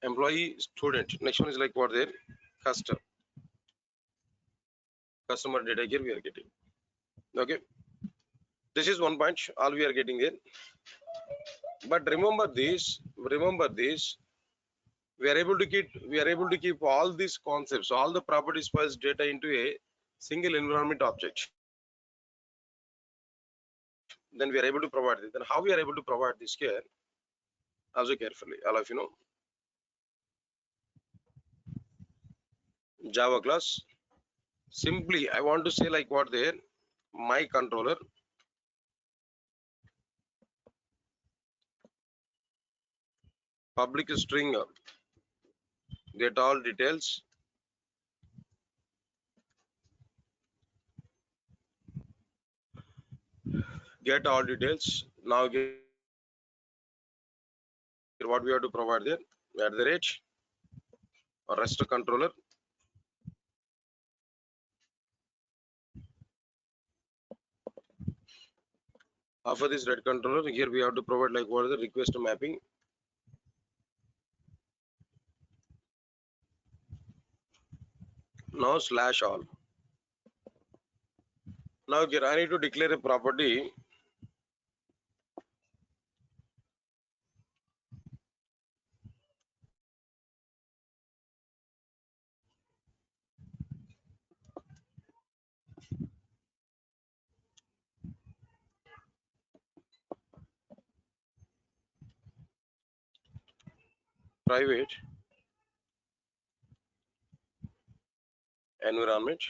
employee student. Next one is like what there customer data here we are getting. Okay, this is one point all we are getting there. But remember this, we are able to keep all these concepts, all the properties files data into a single environment object. Then we are able to provide it. Then how we are able to provide this here? Observe carefully, all of you know. Java class. Simply, I want to say like what there, my controller public string get all details now get what we have to provide there at the rate or rest controller after this red controller here we have to provide like what is the request mapping now slash all. Now here I need to declare a property private environment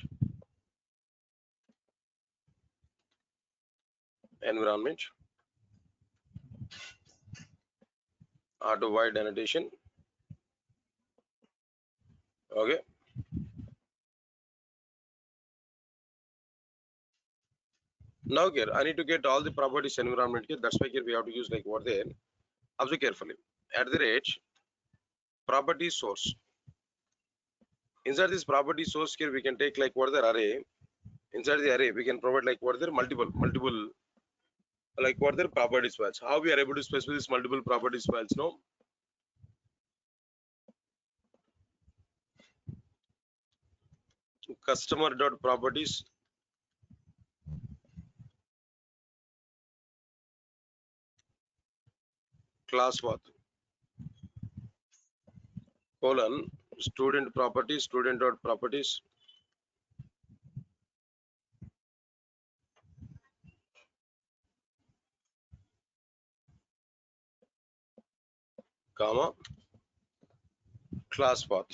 auto wide annotation. Okay, now here I need to get all the properties environment here. That's why here we have to use like what there. Observe carefully at the rate property source. Inside this property source here we can take like what the array. Inside the array we can provide like what there multiple like what their properties files. How we are able to specify this multiple properties files? No, customer dot properties class path colon student properties student dot properties comma class path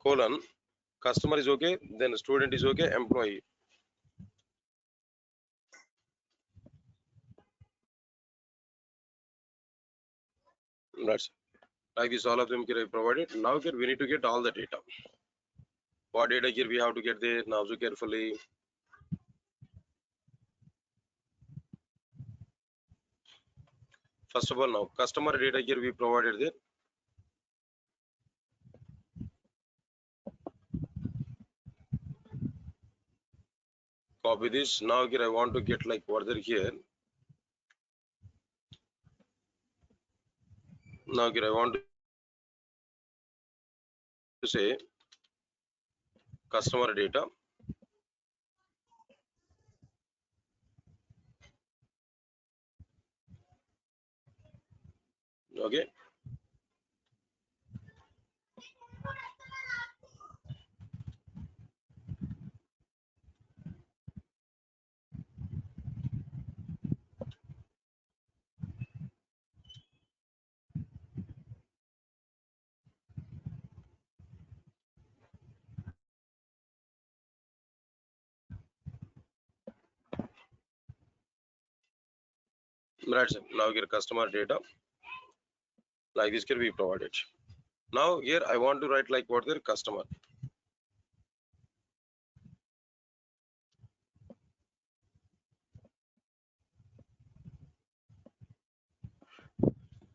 colon customer is okay, then student is okay, employee. That's like this all of them here I provided. Now here we need to get all the data. What data here we have to get there? Now observe carefully. First of all, now customer data here we provided there. Copy this. Now here I want to get like further here. Now here I want to say customer data. Okay. Right. Sir. Now here customer data. Like this can be provided. Now here I want to write like what their customer.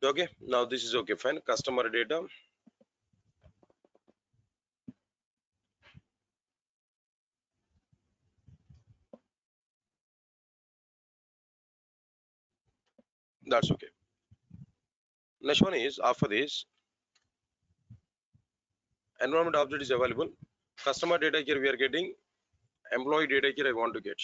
Okay. Now this is okay. Fine. Customer data. That's okay. Next one is after this environment object is available. Customer data here we are getting. Employee data here I want to get.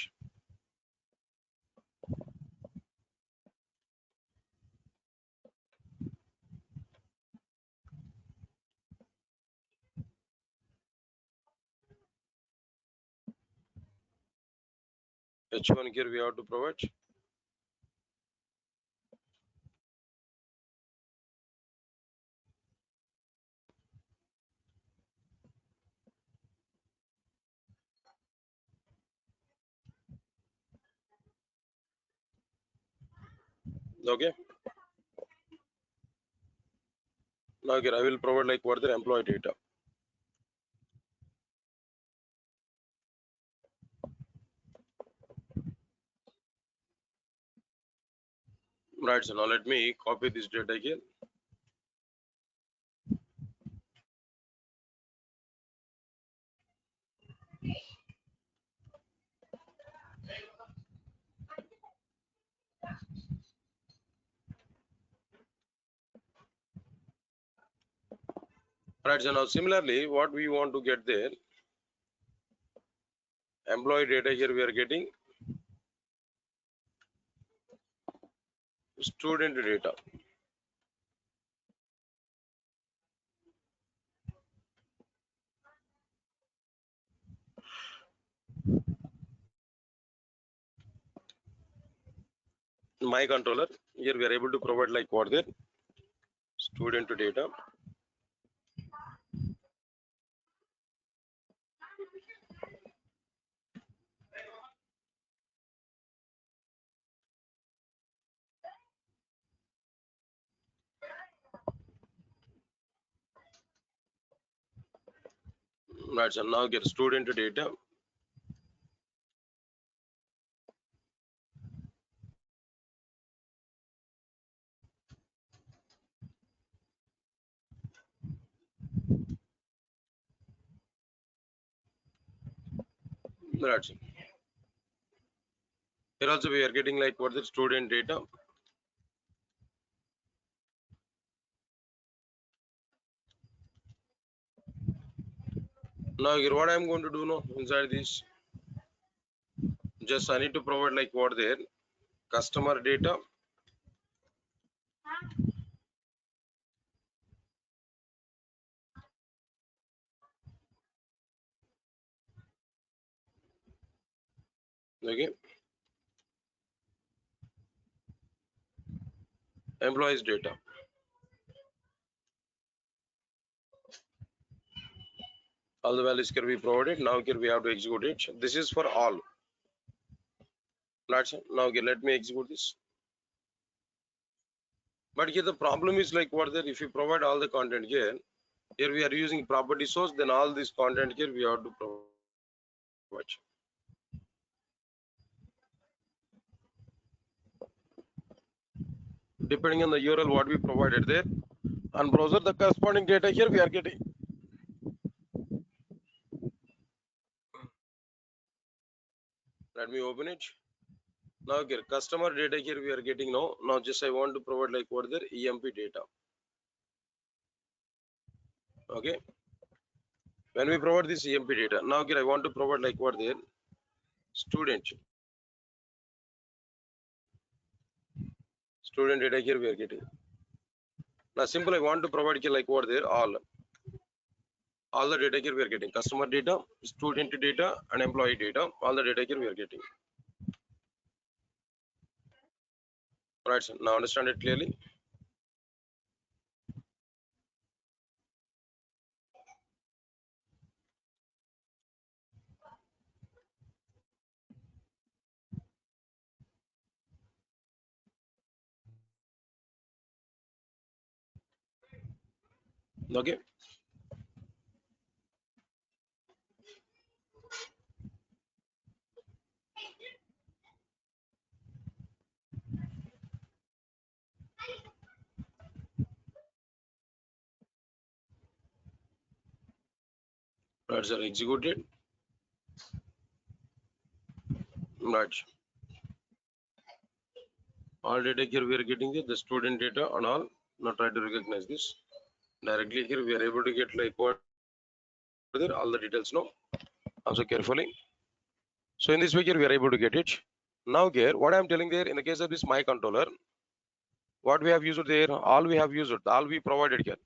H1 here we have to provide. Okay. Now here I will provide like what their employee data. Right. So now let me copy this data again. Right. So now similarly, what we want to get there, employee data here we are getting student data. My controller here we are able to provide like what there student data. Right. So now get student data. Right. Here also we are getting like what the student data. Now here what I am going to do now inside this, just I need to provide like what there customer data. Okay. Employees data. All the values can be provided. Now here we have to execute it. This is for all. Right. Now here let me execute this. But here the problem is like what there if you provide all the content here we are using property source, then all this content here we have to provide. Depending on the URL what we provided there on browser, the corresponding data here we are getting. Let me open it. Now here customer data here we are getting now. Now just I want to provide like what there EMP data. Okay. When we provide this EMP data, now here I want to provide like what there student data here we are getting. Now simple I want to provide here like what there all the data here we are getting customer data, student data and employee data, all the data here we are getting. Right, sir. Now understand it clearly. Okay. Right, sir. Executed. Right. All data here we are getting the student data and all. Now try to recognize this directly here we are able to get like what there all the details now. Also carefully. So in this way here we are able to get it. Now here what I am telling there in the case of this my controller, what we have used there, all we have used, all we provided here.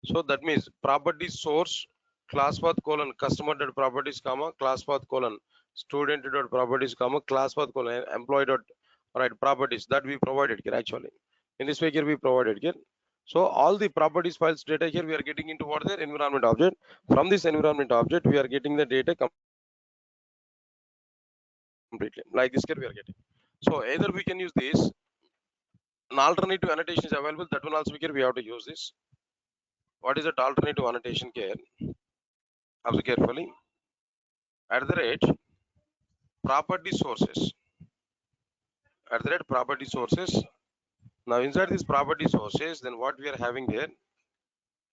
So that means property source class path colon customer dot properties comma class path colon student dot properties comma class path colon employee dot right properties that we provided here actually. In this way here we provided here. So all the properties files data here we are getting into what their environment object. From this environment object we are getting the data completely like this here we are getting. So either we can use this, an alternative annotation is available. That one also here we have to use this. What is that alternative annotation here? Observe carefully. At the rate property sources. At the rate property sources. Now inside these property sources, then what we are having there?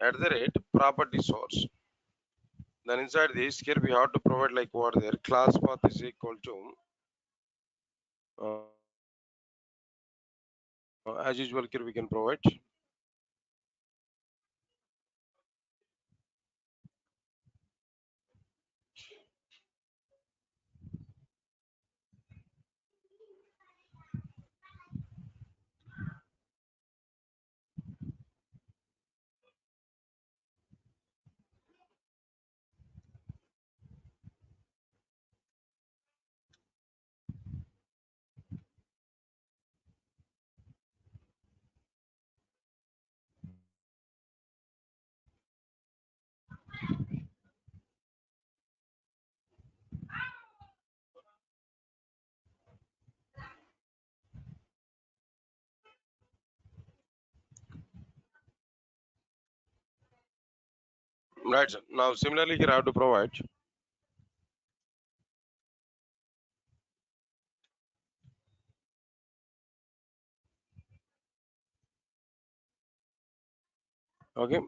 At the rate property source. Then inside this here we have to provide like what there class path is equal to as usual here we can provide. Right, sir. Now similarly here I have to provide. Okay.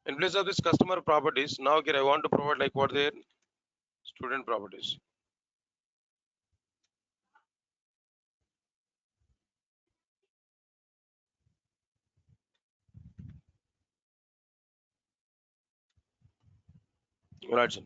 In place of this customer properties, now here I want to provide like what their student properties. Right, sir.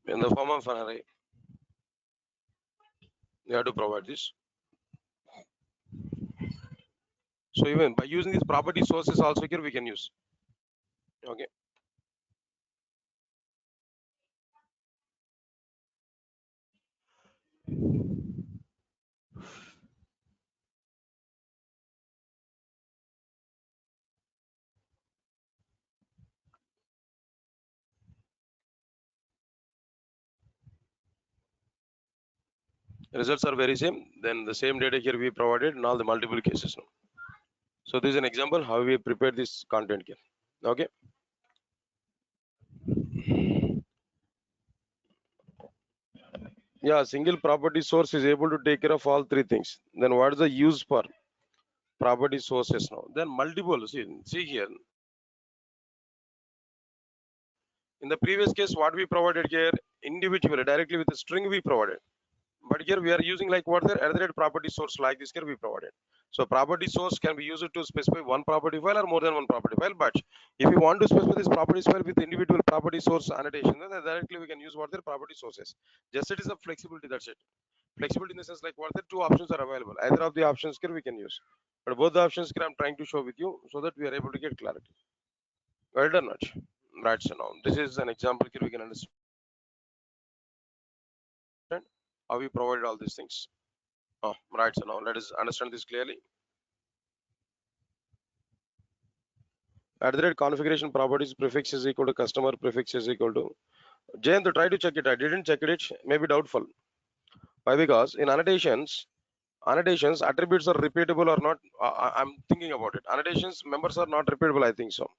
In the form of an array, you have to provide this. So even by using these property sources also here we can use. Okay. Results are very same. Then the same data here we provided in all the multiple cases now. So this is an example how we prepare this content here. Okay. Yeah, single property source is able to take care of all three things. Then what is the use for property sources now? Then multiple. See here. In the previous case, what we provided here individually directly with a string we provided. But here we are using like what the other property source like this here we provided. So property source can be used to specify one property file or more than one property file. But if you want to specify this property file with individual property source annotation, then directly we can use what their property sources. Just it is a flexibility. That's it. Flexibility in the sense like what the two options are available. Either of the options here we can use. But both the options here I'm trying to show with you so that we are able to get clarity. Well done, much. Right. So now this is an example here we can understand how we provided all these things. Oh, right. So now let us understand this clearly. At the rate configuration properties prefix is equal to customer prefix is equal to Jayant, try to check it. I didn't check it. Maybe doubtful. Why? Because in annotations attributes are repeatable or not. I'm thinking about it. Annotations members are not repeatable. I think so.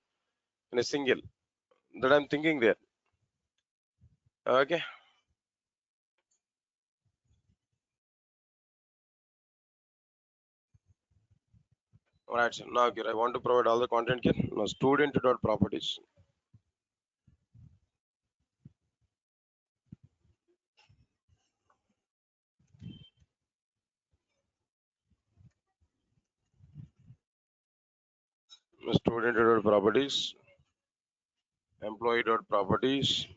In a single that I'm thinking there. Okay. Alright. So now here I want to provide all the content here. Now student dot properties. Student dot properties. Employee dot properties.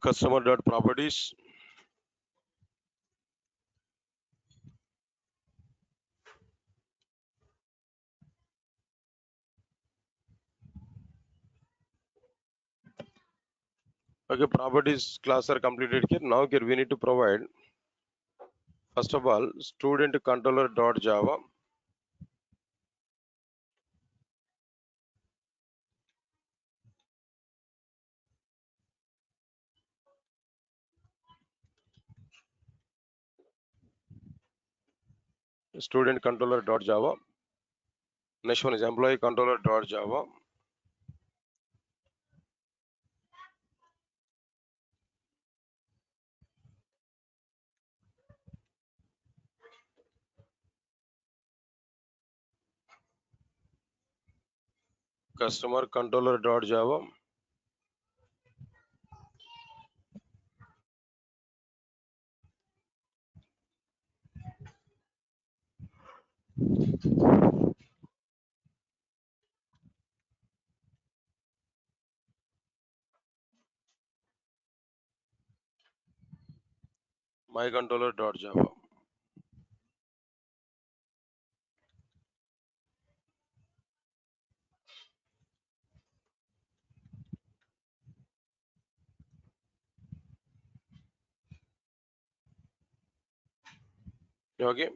Customer dot properties. Okay, properties class are completed here. Now here we need to provide first of all student controller dot Java. Student controller dot Java. Next one is employee controller dot Java. Customer controller dot Java. My controller dot Java. Okay.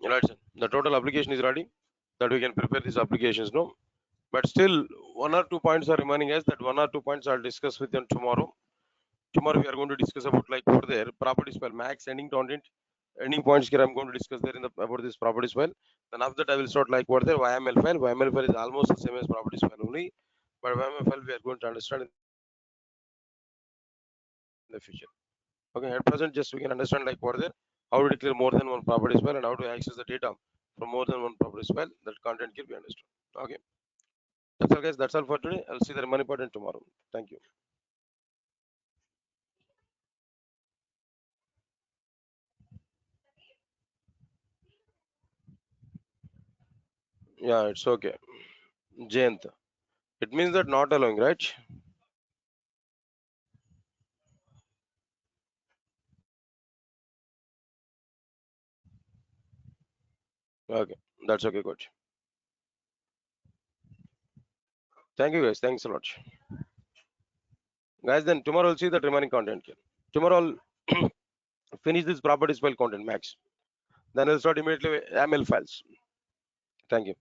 Right. Sir. The total application is ready. That we can prepare these applications. No. But still, one or two points are remaining as that one or two points I'll discuss with them tomorrow. Tomorrow we are going to discuss about like over there properties file max ending content. Any points here I'm going to discuss there in the about this properties file. Then after that I will start like what there YML file. YML file is almost the same as properties file only, but YML file we are going to understand in the future. Okay, at present, just we can understand like what there, how to declare more than one properties file and how to access the data from more than one properties file. That content can be understood. Okay, that's all, guys. That's all for today. I'll see the remaining part in tomorrow. Thank you. Yeah, it's okay. Jayant. It means that not allowing, right? Okay, that's okay, coach. Thank you, guys. Thanks a lot. Guys, then tomorrow I'll see the remaining content. Tomorrow I'll finish this properties file content max. Then I'll start immediately with ML files. Thank you.